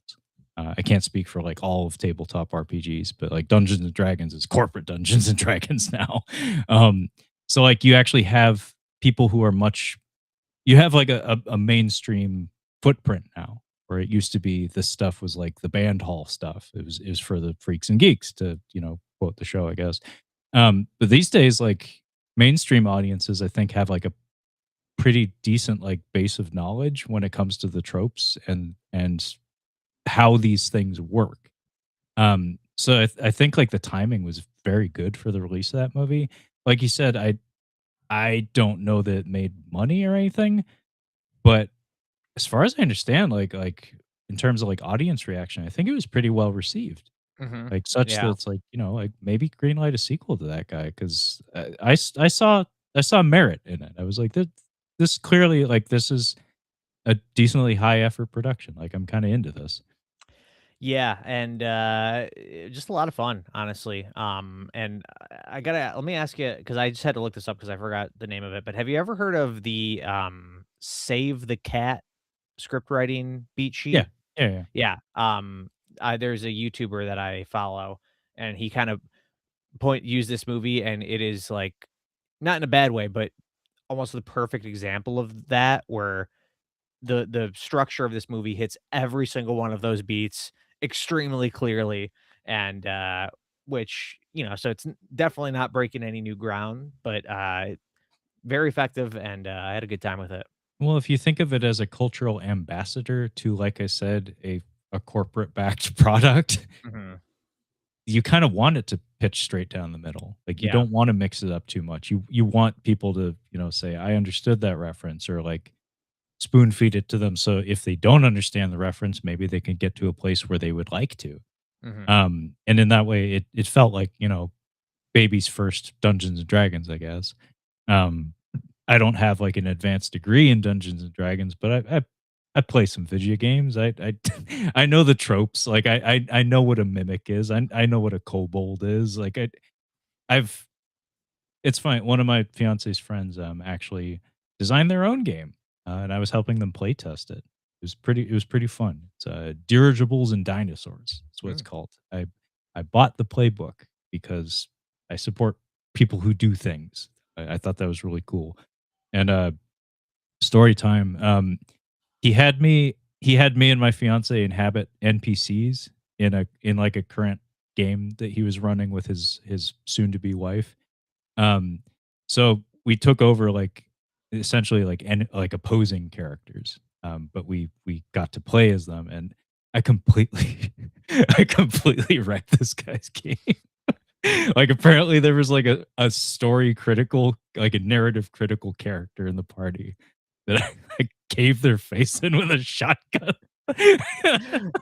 I can't speak for like all of tabletop RPGs, but like Dungeons and Dragons is corporate Dungeons and Dragons now. um, so like you actually have people who are much you have like a mainstream footprint now, where it used to be this stuff was like the band hall stuff. It was for the freaks and geeks to, quote the show, I guess. But these days, like mainstream audiences, I think have like a pretty decent like base of knowledge when it comes to the tropes and how these things work. So I think like the timing was very good for the release of that movie. Like you said, I don't know that it made money or anything, but as far as I understand, like in terms of like audience reaction, I think it was pretty well received. Mhm. Like such that Yeah. it's like, like maybe greenlight a sequel to that guy because I saw merit in it. I was like, this clearly like this is a decently high effort production. Like, I'm kind of into this. Yeah, and just a lot of fun, honestly. And I gotta let me ask you because I just had to look this up because I forgot the name of it. But have you ever heard of the Save the Cat script writing beat Yeah, sheet? yeah, yeah. Yeah. There's a YouTuber that I follow, and he kind of use this movie, and it is like not in a bad way, but almost the perfect example of that, where the structure of this movie hits every single one of those beats extremely clearly, and which so it's definitely not breaking any new ground, but very effective, and I had a good time with it. Well, if you think of it as a cultural ambassador to, like I said, a corporate backed product, Mhm. you kind of want it to pitch straight down the middle. Like, you Yeah. don't want to mix it up too much. You want people to, say, I understood that reference, or like spoon feed it to them. So if they don't understand the reference, maybe they can get to a place where they would like to. Mhm. And in that way, it felt like, baby's first Dungeons and Dragons, I guess. Um, I don't have like an advanced degree in Dungeons and Dragons, but I play some video games. I I know the tropes. Like, I know what a mimic is. I know what a kobold is. Like, I've it's fine. One of my fiance's friends actually designed their own game, and I was helping them play test it. It was pretty fun. It's Dirigibles and Dinosaurs. That's what it's Mm. called. I bought the playbook because I support people who do things. I thought that was really cool. And story time. He had me and my fiance inhabit NPCs in like a current game that he was running with his soon to be wife. Um, so we took over like essentially like opposing characters. But we got to play as them, and I completely I completely wrecked this guy's game. Like, apparently there was like a story critical, like a narrative critical character in the party that I caved their face in with a shotgun.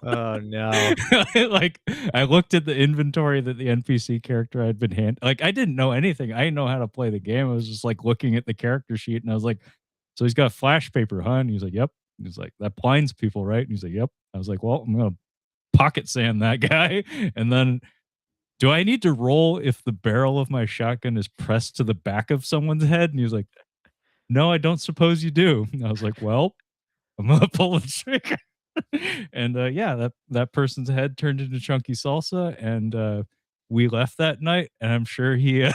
Oh no. Like, I looked at the inventory that the NPC character had been like, I didn't know anything. I didn't know how to play the game. I was just like looking at the character sheet, and I was like, so he's got flash paper, huh? And he's like, yep. He's like, that blinds people, right? And he's like, yep. I was like, well, I'm gonna pocket sand that guy. And then, do I need to roll if the barrel of my shotgun is pressed to the back of someone's head? And he was like, no, I don't suppose you do. And I was like, well, I'm gonna pull the trigger. And yeah, that person's head turned into chunky salsa, and we left that night. And I'm sure he,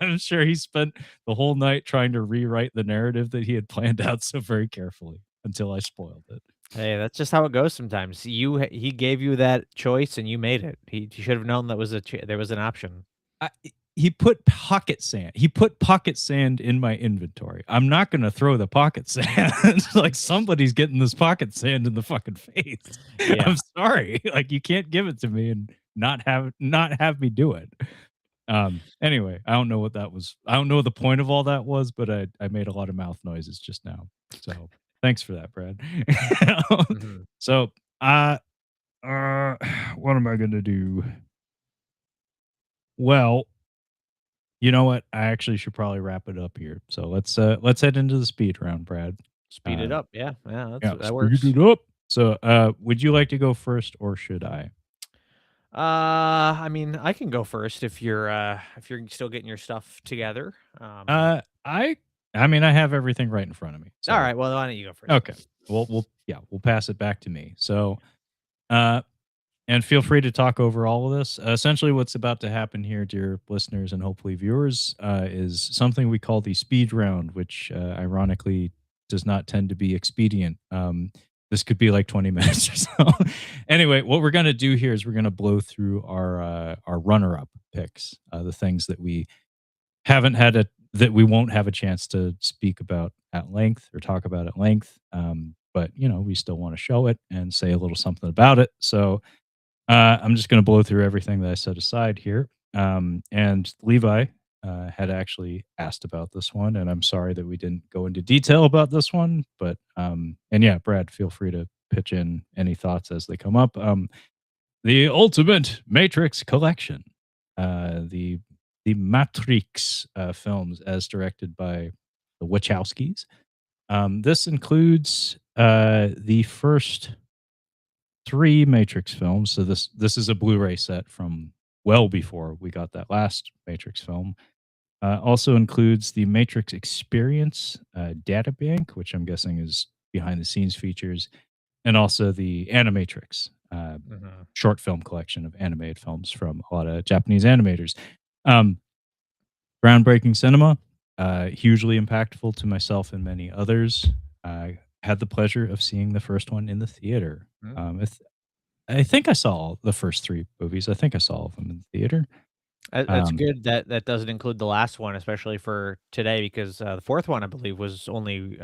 I'm sure he spent the whole night trying to rewrite the narrative that he had planned out so very carefully until I spoiled it. Hey, that's just how it goes sometimes. He gave you that choice and you made it. He should have known that was there was an option. I, he put pocket sand. He put pocket sand in my inventory. I'm not gonna throw the pocket sand. Like, somebody's getting this pocket sand in the fucking face. Yeah. I'm sorry. Like, you can't give it to me and not have me do it. Anyway, I don't know what that was. I don't know what the point of all that was, but I made a lot of mouth noises just now. So thanks for that, Brad. Mhm. So uh what am I gonna do? Well, you know what? I actually should probably wrap it up here. So let's head into the speed round, Brad. Speed it Uh up. Yeah. Yeah, yeah, that speed works. it up. So would you like to go first, or should I? I mean, I can go first if you're still getting your stuff together. Uh I I mean, I have everything right in front of me. All So right, well, why don't you go first? okay. We'll pass it back to me. So uh and feel free to talk over all of this. Essentially, what's about to happen here, dear listeners and hopefully viewers, is something we call the speed round, which ironically does not tend to be expedient. This could be like 20 minutes or so. Anyway, what we're going to do here is we're going to blow through our runner up picks, the things that we haven't had a that we won't have a chance to speak about at length or talk about at length. But we still want to show it and say a little something about it. So I'm just going to blow through everything that I set aside here. And Levi had actually asked about this one, and I'm sorry that we didn't go into detail about this one. But and yeah, Brad, feel free to pitch in any thoughts as they come up. The Ultimate Matrix Collection, the Matrix films, as directed by the Wachowskis. This includes the first 3 Matrix films. So this is a Blu-ray set from well before we got that last Matrix film. Also includes the Matrix Experience data bank, which I'm guessing is behind the scenes features, and also the Animatrix Mhm. short film collection of animated films from a lot of Japanese animators. Um, Groundbreaking cinema, hugely impactful to myself and many others. I had the pleasure of seeing the first one in the theater. Mm. I think I saw all the first 3 movies. I think I saw all of them in the theater. That's Um, good that that doesn't include the last one, especially for today, because, the 4th one, I believe, was only,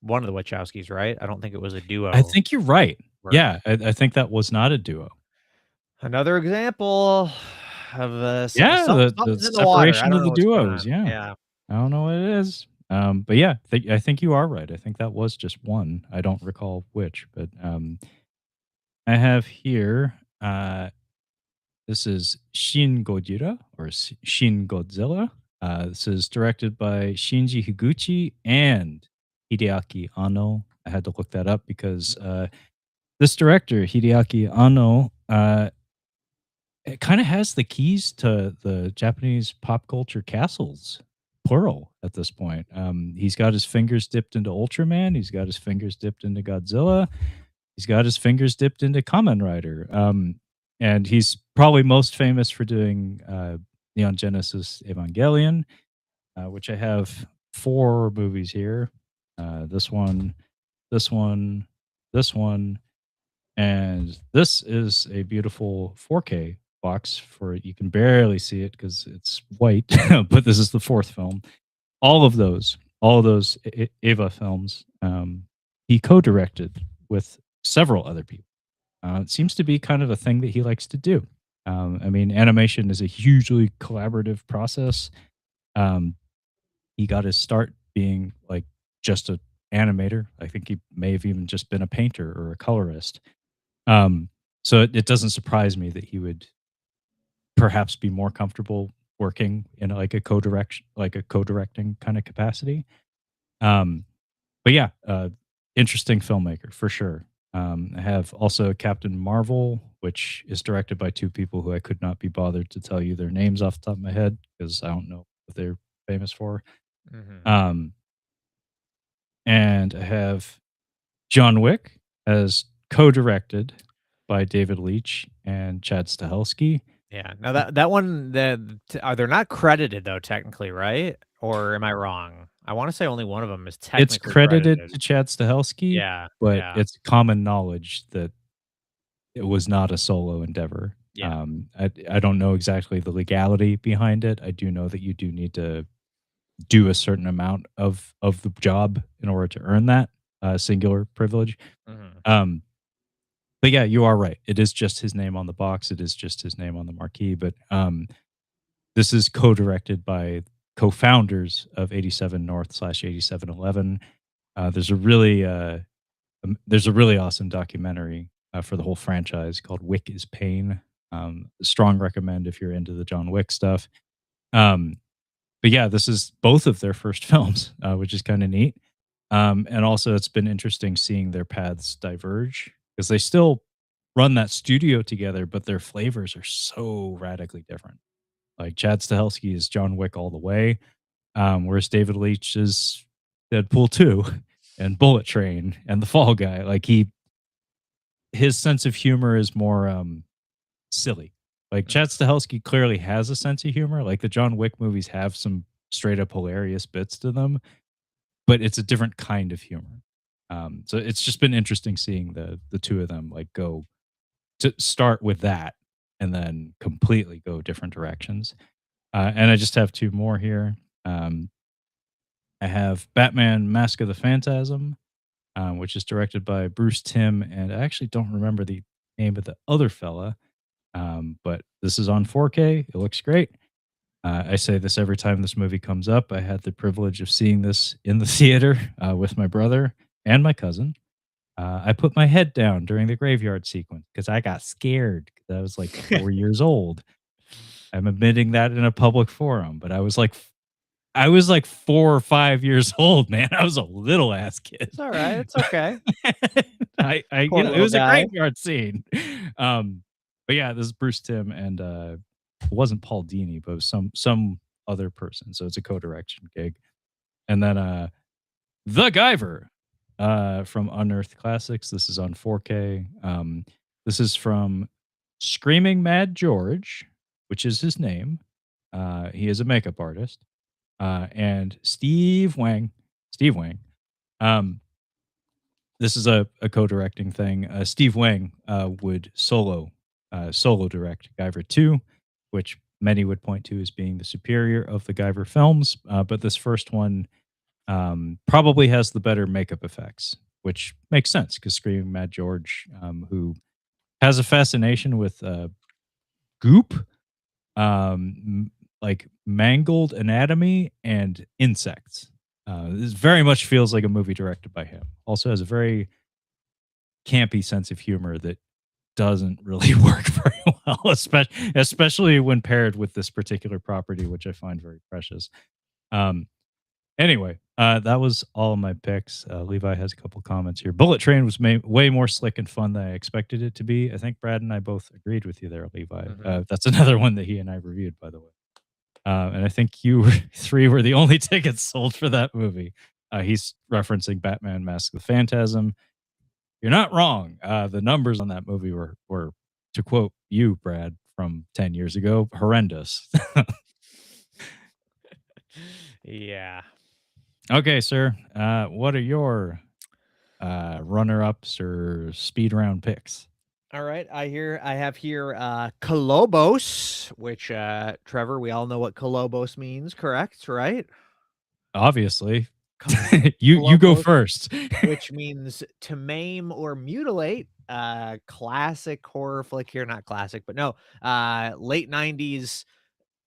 one of the Wachowskis, right? I don't think it was a I duo think you're right. Yeah, version. I think that was not a duo. Another example of, Yeah, the something's in the water. I separation don't of know the what's going duos, on. yeah. Yeah. I don't know what it is. But yeah, I think you are right. I think that was just one. I don't recall which, but, I have here, this is Shin Gojira or Shin Godzilla. This is directed by Shinji Higuchi and Hideaki Anno. I had to look that up because, this director, Hideaki Anno, it kinda has the keys to the Japanese pop culture castles, plural, at this point. He's got his fingers dipped into Ultraman, he's got his fingers dipped into Godzilla, he's got his fingers dipped into Kamen Rider, and he's probably most famous for doing, Neon Genesis Evangelion, which I have 4 movies here. This one, this one, this one, and this is a beautiful 4K box for you can barely see it because it's white, but this is the 4th film. All of those Eva films, he co-directed with several other people. It seems to be kind of a thing that he likes to do. I mean, animation is a hugely collaborative process. Um, he got his start being like just a animator. I think he may have even just been a painter or a colorist. Um, so it doesn't surprise me that he would perhaps be more comfortable working in like a co-directing kind of capacity. Um, but yeah, interesting filmmaker for sure. I have also Captain Marvel, which is directed by 2 people who I could not be bothered to tell you their names off the top of my head because I don't know what they're famous for. Mhm. Um, and I have John Wick as co-directed by David Leitch and Chad Stahelski. Yeah. Now that one, they're not credited though, technically, right? Or am I wrong? I wanna say only one of them is It's technically credited credited. to Chad Stahelski, Yeah, but yeah, it's common knowledge that it was not a solo endeavor. yeah. I don't know exactly the legality behind it. I do know that you do need to do a certain amount of the job in order to earn that, singular privilege. Mhm. Um, but yeah, you are right. It is just his name on the box. It is just his name on the marquee, but, this is co-directed by co-founders of 87 North/ 8711. There's a really awesome documentary, for the whole franchise called Wick is Pain. Strong recommend if you're into the John Wick stuff. Um, but yeah, this is both of their first films, which is kinda neat. And also it's been interesting seeing their paths diverge because they still run that studio together, but their flavors are so radically different. Like Chad Stahelski is John Wick all the way, whereas David Leitch is Deadpool 2 and Bullet Train and The Fall Guy. Like his sense of humor is more silly. Like Chad Mhm. Stahelski clearly has a sense of humor. Like the John Wick movies have some straight up hilarious bits to them, but it's a different kind of humor. So it's just been interesting seeing the 2 of them like go to start with that and then completely go different directions. And I just have 2 more here. Um, I have Batman: Mask of the Phantasm, which is directed by Bruce Timm, and I actually don't remember the name of the other fella, but this is on 4K. It looks great. I say this every time this movie comes up. I had the privilege of seeing this in the theater with my brother and my cousin. I put my head down during the graveyard sequence because I got scared 'cause I was like 4 years old. I'm admitting that in a public forum, but I was like 4 or 5 years old, man. I was a little ass kid. It's all right. It's okay. You know, it was a graveyard scene. But yeah, this is Bruce Timm, and it wasn't Paul Dini, but it was some other person. So it's a co-direction gig. And then The Guyver from Unearthed Classics. This is on 4K. This is from Screaming Mad George, which is his name. He is a makeup artist. And Steve Wang. This is a co-directing thing. Steve Wang would solo direct Guyver 2, which many would point to as being the superior of the Guyver films. But this first one probably has the better makeup effects, which makes sense because Screaming Mad George, who has a fascination with goop, like mangled anatomy and insects. This very much feels like a movie directed by him. Also has a very campy sense of humor that doesn't really work very well, especially when paired with this particular property, which I find very precious. Anyway, that was all of my picks. Levi has a couple comments here. Bullet Train was way more slick and fun than I expected it to be. I think Brad and I both agreed with you there, Levi. Mhm. That's another one that he and I reviewed, by the way. And I think you three were the only tickets sold for that movie. He's referencing Batman Mask of the Phantasm. You're not wrong. The numbers on that movie were, to quote you, Brad, from 10 years ago, horrendous. Yeah. Okay, sir. What are your runner-ups or speed round picks? All right. I have here Kolobos, which Trevor, we all know what Kolobos means, correct? Right? Obviously. You go Kolobos, first. which means to maim or mutilate. Classic horror flick here, not classic, but no. Late 90s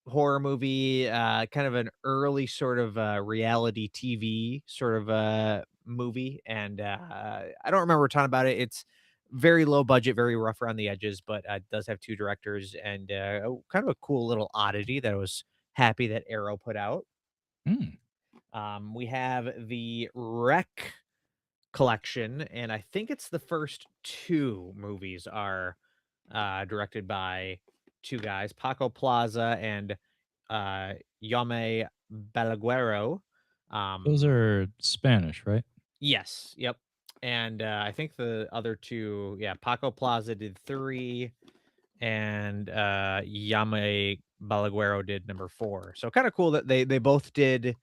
horror movie, kind of an early sort of reality TV sort of movie. And I don't remember a ton about it. It's very low budget, very rough around the edges, but it does have two directors and kind of a cool little oddity that I was happy that Arrow put out. Mm. We have the Wreck collection, and I think it's the first two movies are directed by two guys, Paco Plaza and Yame Balaguero. Those are Spanish, right? Yes, yep. And I think the other two, yeah, Paco Plaza did 3, and Yame Balaguero did number 4. So kind of cool that they both did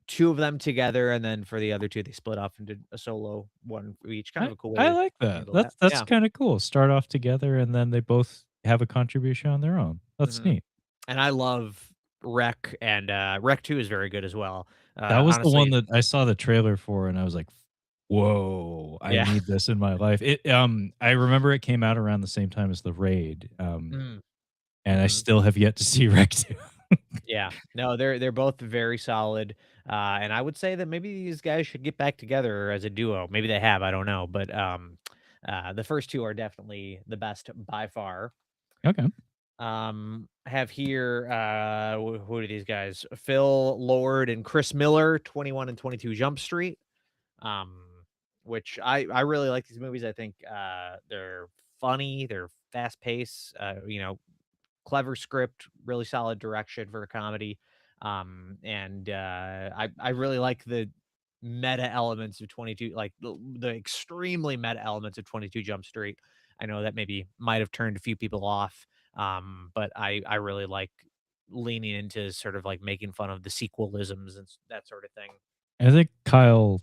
2 of them together, and then for the other 2, they split off and did a solo one for each. Kind of a cool way I to like that. handle that. That's Yeah. kind of cool. Start off together and then they both have a contribution on their own. That's Mhm. neat. And I love Wreck, and Wreck 2 is very good as well. That was the one Honestly, that I saw the trailer for and I was like, "Whoa, I yeah. need this in my life." I remember it came out around the same time as The Raid. Mm, And I mhm. still have yet to see Rec 2. Yeah. No, they're both very solid. And I would say that maybe these guys should get back together as a duo. Maybe they have, I don't know, but the first 2 are definitely the best by far. Okay. I have here who are these guys? Phil Lord and Chris Miller, 21 and 22 Jump Street. Um, which I really like these movies. I think they're funny, they're fast paced, clever script, really solid direction for a comedy. And I really like the meta elements of 22, like the extremely meta elements of 22 Jump Street. I know that maybe might have turned a few people off, but I really like leaning into sort of like making fun of the sequelisms and that sort of thing. I think Kyle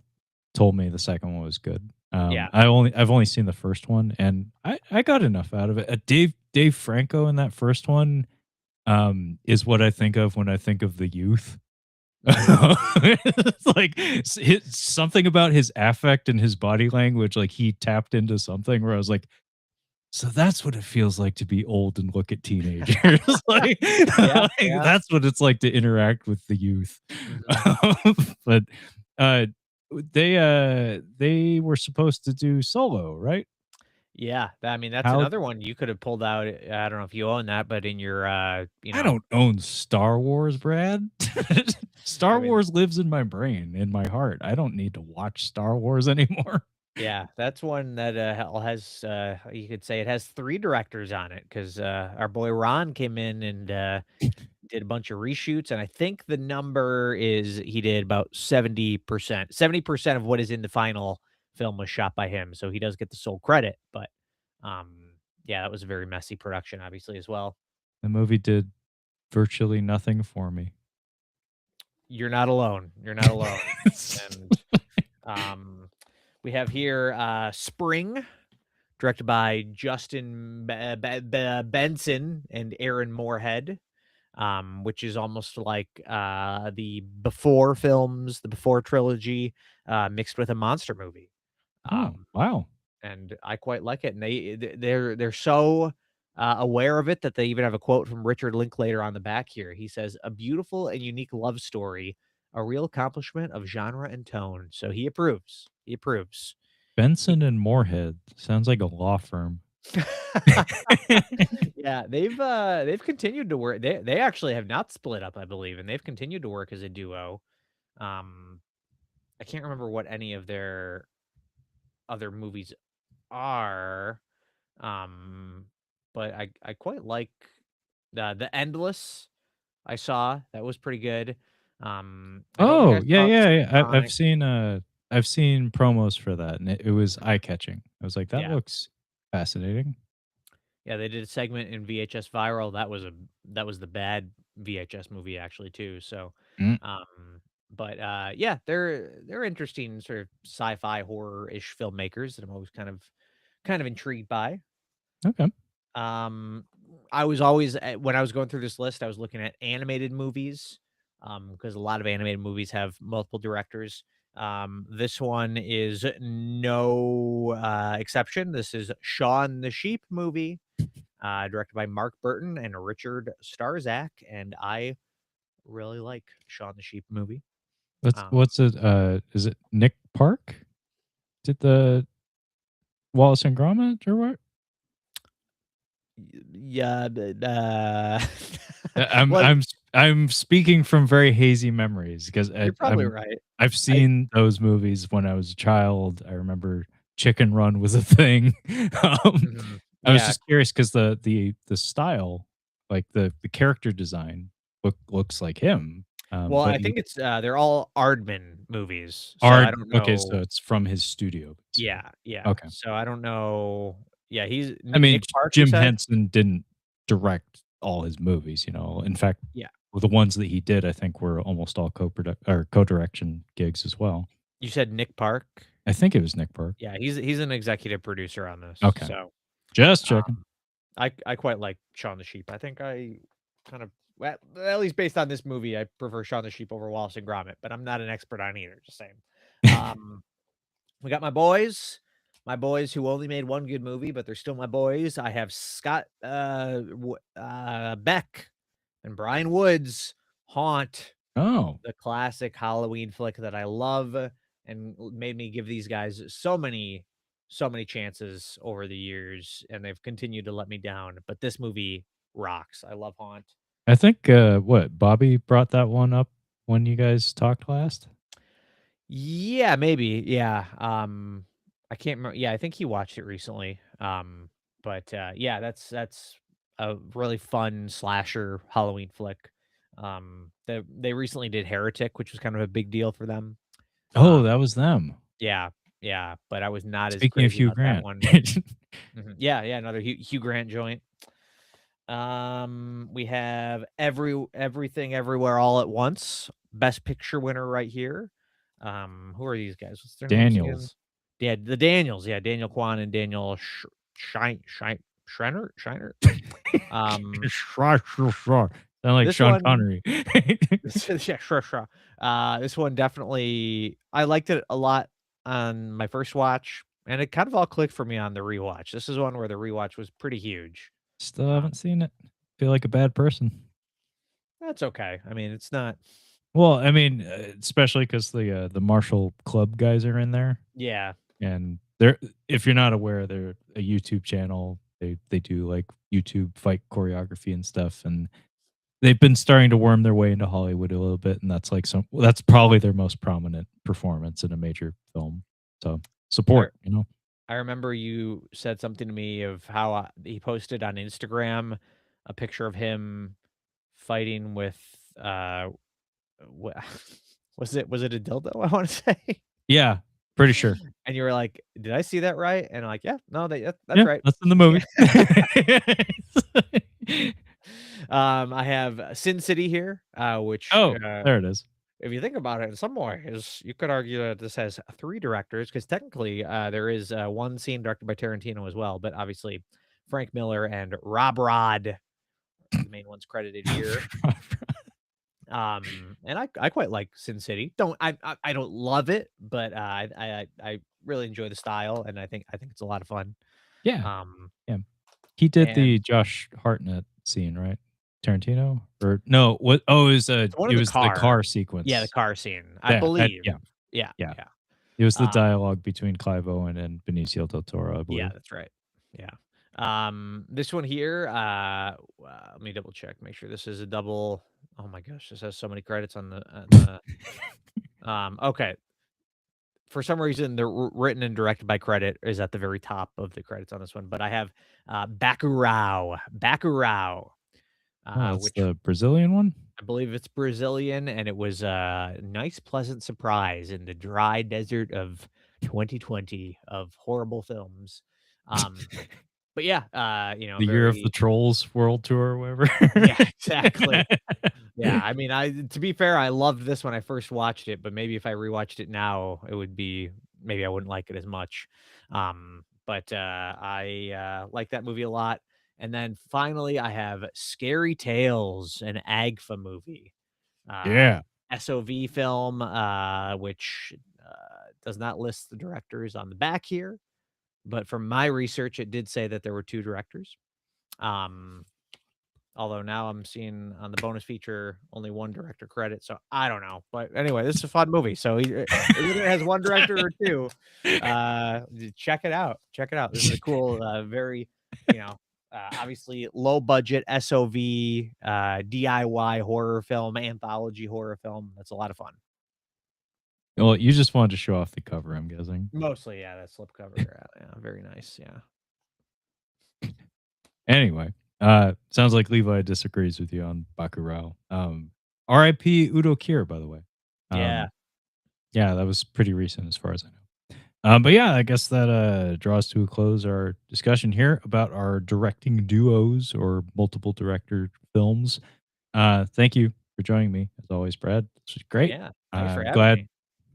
told me the second one was good. Yeah. I've only seen the first one and I got enough out of it. Dave Franco in that first one is what I think of when I think of the youth. It's like something about his affect and his body language, like he tapped into something where I was like, so that's what it feels like to be old and look at teenagers. like, Yeah, like, yeah. that's what it's like to interact with the youth. But they were supposed to do Solo, right? Yeah, I mean, that's How another one you could have pulled out. I don't know if you own that, but in your, I don't own Star Wars, Brad. I Star mean, Wars lives in my brain, in my heart. I don't need to watch Star Wars anymore. yeah, that's one that has, you could say it has 3 directors on it because our boy Ron came in and did a bunch of reshoots, and I think the number is he did about 70%. 70% of what is in the final film was shot by him, so he does get the sole credit. But um, yeah, that was a very messy production, obviously as well. The movie did virtually nothing for me. You're not alone. You're not alone. And um, we have here Spring, directed by Justin Benson and Aaron Moorhead, which is almost like the Before films, the Before trilogy, mixed with a monster movie. Oh, Um, wow. and I quite like it. And they're so aware of it that they even have a quote from Richard Linklater on the back here. He says, "A beautiful and unique love story, a real accomplishment of genre and tone." So he approves. He approves. Benson and Moorhead sounds like a law firm. Yeah, they've continued to work. They actually have not split up, I believe, and they've continued to work as a duo. Um, I can't remember what any of their other movies are. Um, but I quite like the Endless. I saw that was pretty good. I don't think I Oh, yeah, saw yeah, yeah. Sonic. I've seen promos for that, and it was eye catching. I was like, that Yeah, looks fascinating. yeah, they did a segment in VHS Viral. That was the bad VHS movie actually too. So, Mm, but yeah, they're interesting sort of sci-fi horror-ish filmmakers that I'm always kind of intrigued by. okay. Um, I was always when I was going through this list, I was looking at animated movies, because a lot of animated movies have multiple directors. This one is no exception. This is Shaun the Sheep movie, directed by Mark Burton and Richard Starzak, and I really like Shaun the Sheep movie. Um, What's it? Is it Nick Park? Did the Wallace and Gromit or what? yeah, Uh, I'm well, I'm s- I'm speaking from very hazy memories because you're probably right. I've I seen those movies when I was a child. I remember Chicken Run was a thing. mhm, I was yeah. just curious because the style, like the character design, looks like him. Well, But I you think it's they're all Aardman movies, so I are don't okay. So know. it's from his studio, basically. Yeah, yeah. Okay. So I don't know. Yeah, he's I mean, Nick Park. You Jim said? Henson didn't direct all his movies, you know. In fact, Yeah. well, the ones that he did, I think, were almost all co-direction gigs as well. You said Nick Park. I think it was Nick Park. Yeah, he's an executive producer on this. Okay, So just checking. um, I quite like Shaun the Sheep. I think I kind of well, at least based on this movie, I prefer Shaun the Sheep over Wallace and Gromit, but I'm not an expert on either. Just saying. Um, we got my boys who only made one good movie, but they're still my boys. I have Scott Beck and Brian Wood's Haunt, Oh, the classic Halloween flick that I love and made me give these guys so many chances over the years, and they've continued to let me down. But this movie rocks. I love Haunt. I think what Bobby brought that one up when you guys talked last. Yeah, maybe. Yeah. I can't remember. Yeah, I think he watched it recently. But yeah, that's a really fun slasher Halloween flick. They recently did Heretic, which was kind of a big deal for them. Oh, Um, that was them. yeah, yeah, but I was not as Speaking of crazy Hugh about that Grant, one. Mhm. Yeah, yeah, another Hugh Grant joint. We have everything everywhere all at once. Best picture winner right here. Who are these guys? What's their names again? Daniels. Yeah, the Daniels. Yeah, Daniel Kwan and Daniel Schreiner. Um, Sound like this Sean one, Connery. yeah, sure, sure. This one definitely, I liked it a lot on my first watch, and it kind of all clicked for me on the rewatch. This is one where the rewatch was pretty huge. Still Um, haven't seen it. Feel like a bad person. that's okay. I mean, it's not. Well, I mean, especially because the Marshall Club guys are in there, Yeah, and they're if you're not aware, they're a YouTube channel. They do like YouTube fight choreography and stuff, and they've been starting to worm their way into Hollywood a little bit, and that's probably their most prominent performance in a major film. So support, you know. I remember you said something to me of how he posted on Instagram a picture of him fighting with wha- was it a dildo? I want to say, Yeah, pretty sure. and you were like, "Did I see that right?" And I'm like, "Yeah, no, that's Yeah, right." that's in the movie. I have Sin City here, which Oh, there it is. if you think about it in some ways, you could argue that this has 3 directors because technically, there is, one scene directed by Tarantino as well, but obviously Frank Miller and Rob Rod are the main ones credited here. And I quite like Sin City. I don't love it, but, I really enjoy the style, and I think it's a lot of fun. Yeah, Um, yeah. He did the and Josh Hartnett scene, right? Tarantino? Or no, what oh, it's one of it the was the car. car Yeah, the sequence. car scene, I Yeah, believe. yeah, Yeah, yeah. yeah. It was the Um dialogue between Clive Owen and Benicio del Toro, I Yeah, believe. that's right. Yeah. This one here, let me double check, make sure this is a double. Oh my gosh, this has so many credits okay. For some reason, the written and directed by credit is at the very top of the credits on this one, but I have Bacurau, Oh, that's which the Brazilian one? I believe it's Brazilian, and it was a nice, pleasant surprise in the dry desert of 2020 of horrible films. Um, But yeah, The Year of the very Trolls World Tour or whatever. yeah, exactly. Yeah, I mean, to be fair, I loved this when I first watched it, but maybe if I rewatched it now, it would be maybe I wouldn't like it as much. But I like that movie a lot. And then finally, I have Scary Tales, an AGFA movie, uh, Yeah. SOV film, which does not list the directors on the back here. But from my research, it did say that there were 2 directors. Um, Although now I'm seeing on the bonus feature only 1 director credit, so I don't know. But anyway, this is a fun movie. So either it has 1 director or 2. Check it out. Check it out. This is a cool, very, obviously low budget SOV, DIY horror film, anthology horror film. That's a lot of fun. Well, you just wanted to show off the cover, I'm guessing. Mostly, yeah, that slipcover. Yeah, very nice. Yeah. Anyway, sounds like Levi disagrees with you on Bacurau. R.I.P. Udo Kier, by the way. Yeah. Yeah, that was pretty recent as far as I know. But yeah, I guess that draws to a close our discussion here about our directing duos or multiple director films. Thank you for joining me, as always, Brad. This was great. Yeah. Thanks for having me.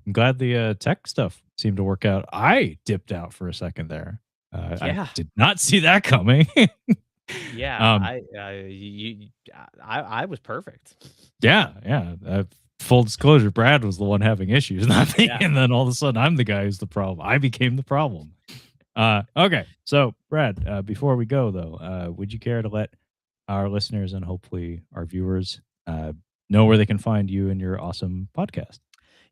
I'm glad the tech stuff seemed to work out. I dipped out for a second there. I Yeah. did not see that coming. Yeah, I was perfect. Yeah. Full disclosure, Brad was the one having issues, not me. Yeah. And then all of a sudden, I'm the guy who's the problem. I became the problem. Okay, so Brad, before we go though, would you care to let our listeners and hopefully our viewers know where they can find you and your awesome podcast?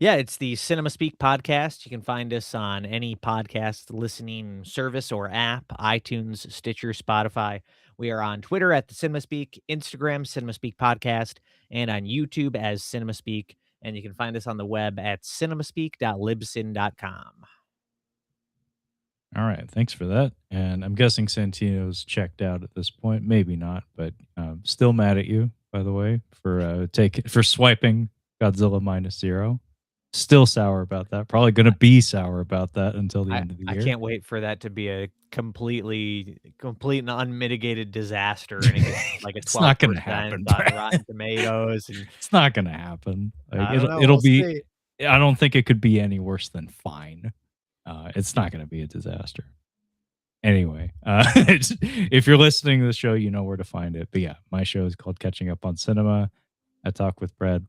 Yeah, it's the Cinema Speak podcast. You can find us on any podcast listening service or app, iTunes, Stitcher, Spotify. We are on Twitter at the Cinema Speak, Instagram, Cinema Speak Podcast, and on YouTube as Cinema Speak. And you can find us on the web at cinemaspeak.libsyn.com. All right, thanks for that. And I'm guessing Santino's checked out at this point. Maybe not, but still mad at you, by the way, for swiping Godzilla -0. Still sour about that. Probably going to be sour about that until the end of the year. I can't wait for that to be a complete and unmitigated disaster, and it gets like a 12% It's not going to happen. on Rotten Tomatoes. And it's not going to happen. Like, I don't know, it'll we'll be. see. I don't think it could be any worse than fine. It's not going to be a disaster. Anyway, if you're listening to the show, you know where to find it. But yeah, my show is called Catching Up on Cinema. I talk with Brad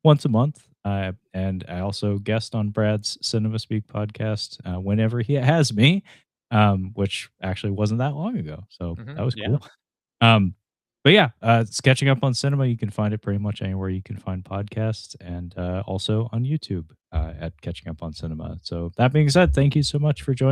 once a month. And I also guest on Brad's Cinema Speak podcast whenever he has me, which actually wasn't that long ago. So that was cool. But yeah, it's Catching Up on Cinema. You can find it pretty much anywhere you can find podcasts, and also on YouTube at Catching Up on Cinema. So that being said, thank you so much for joining.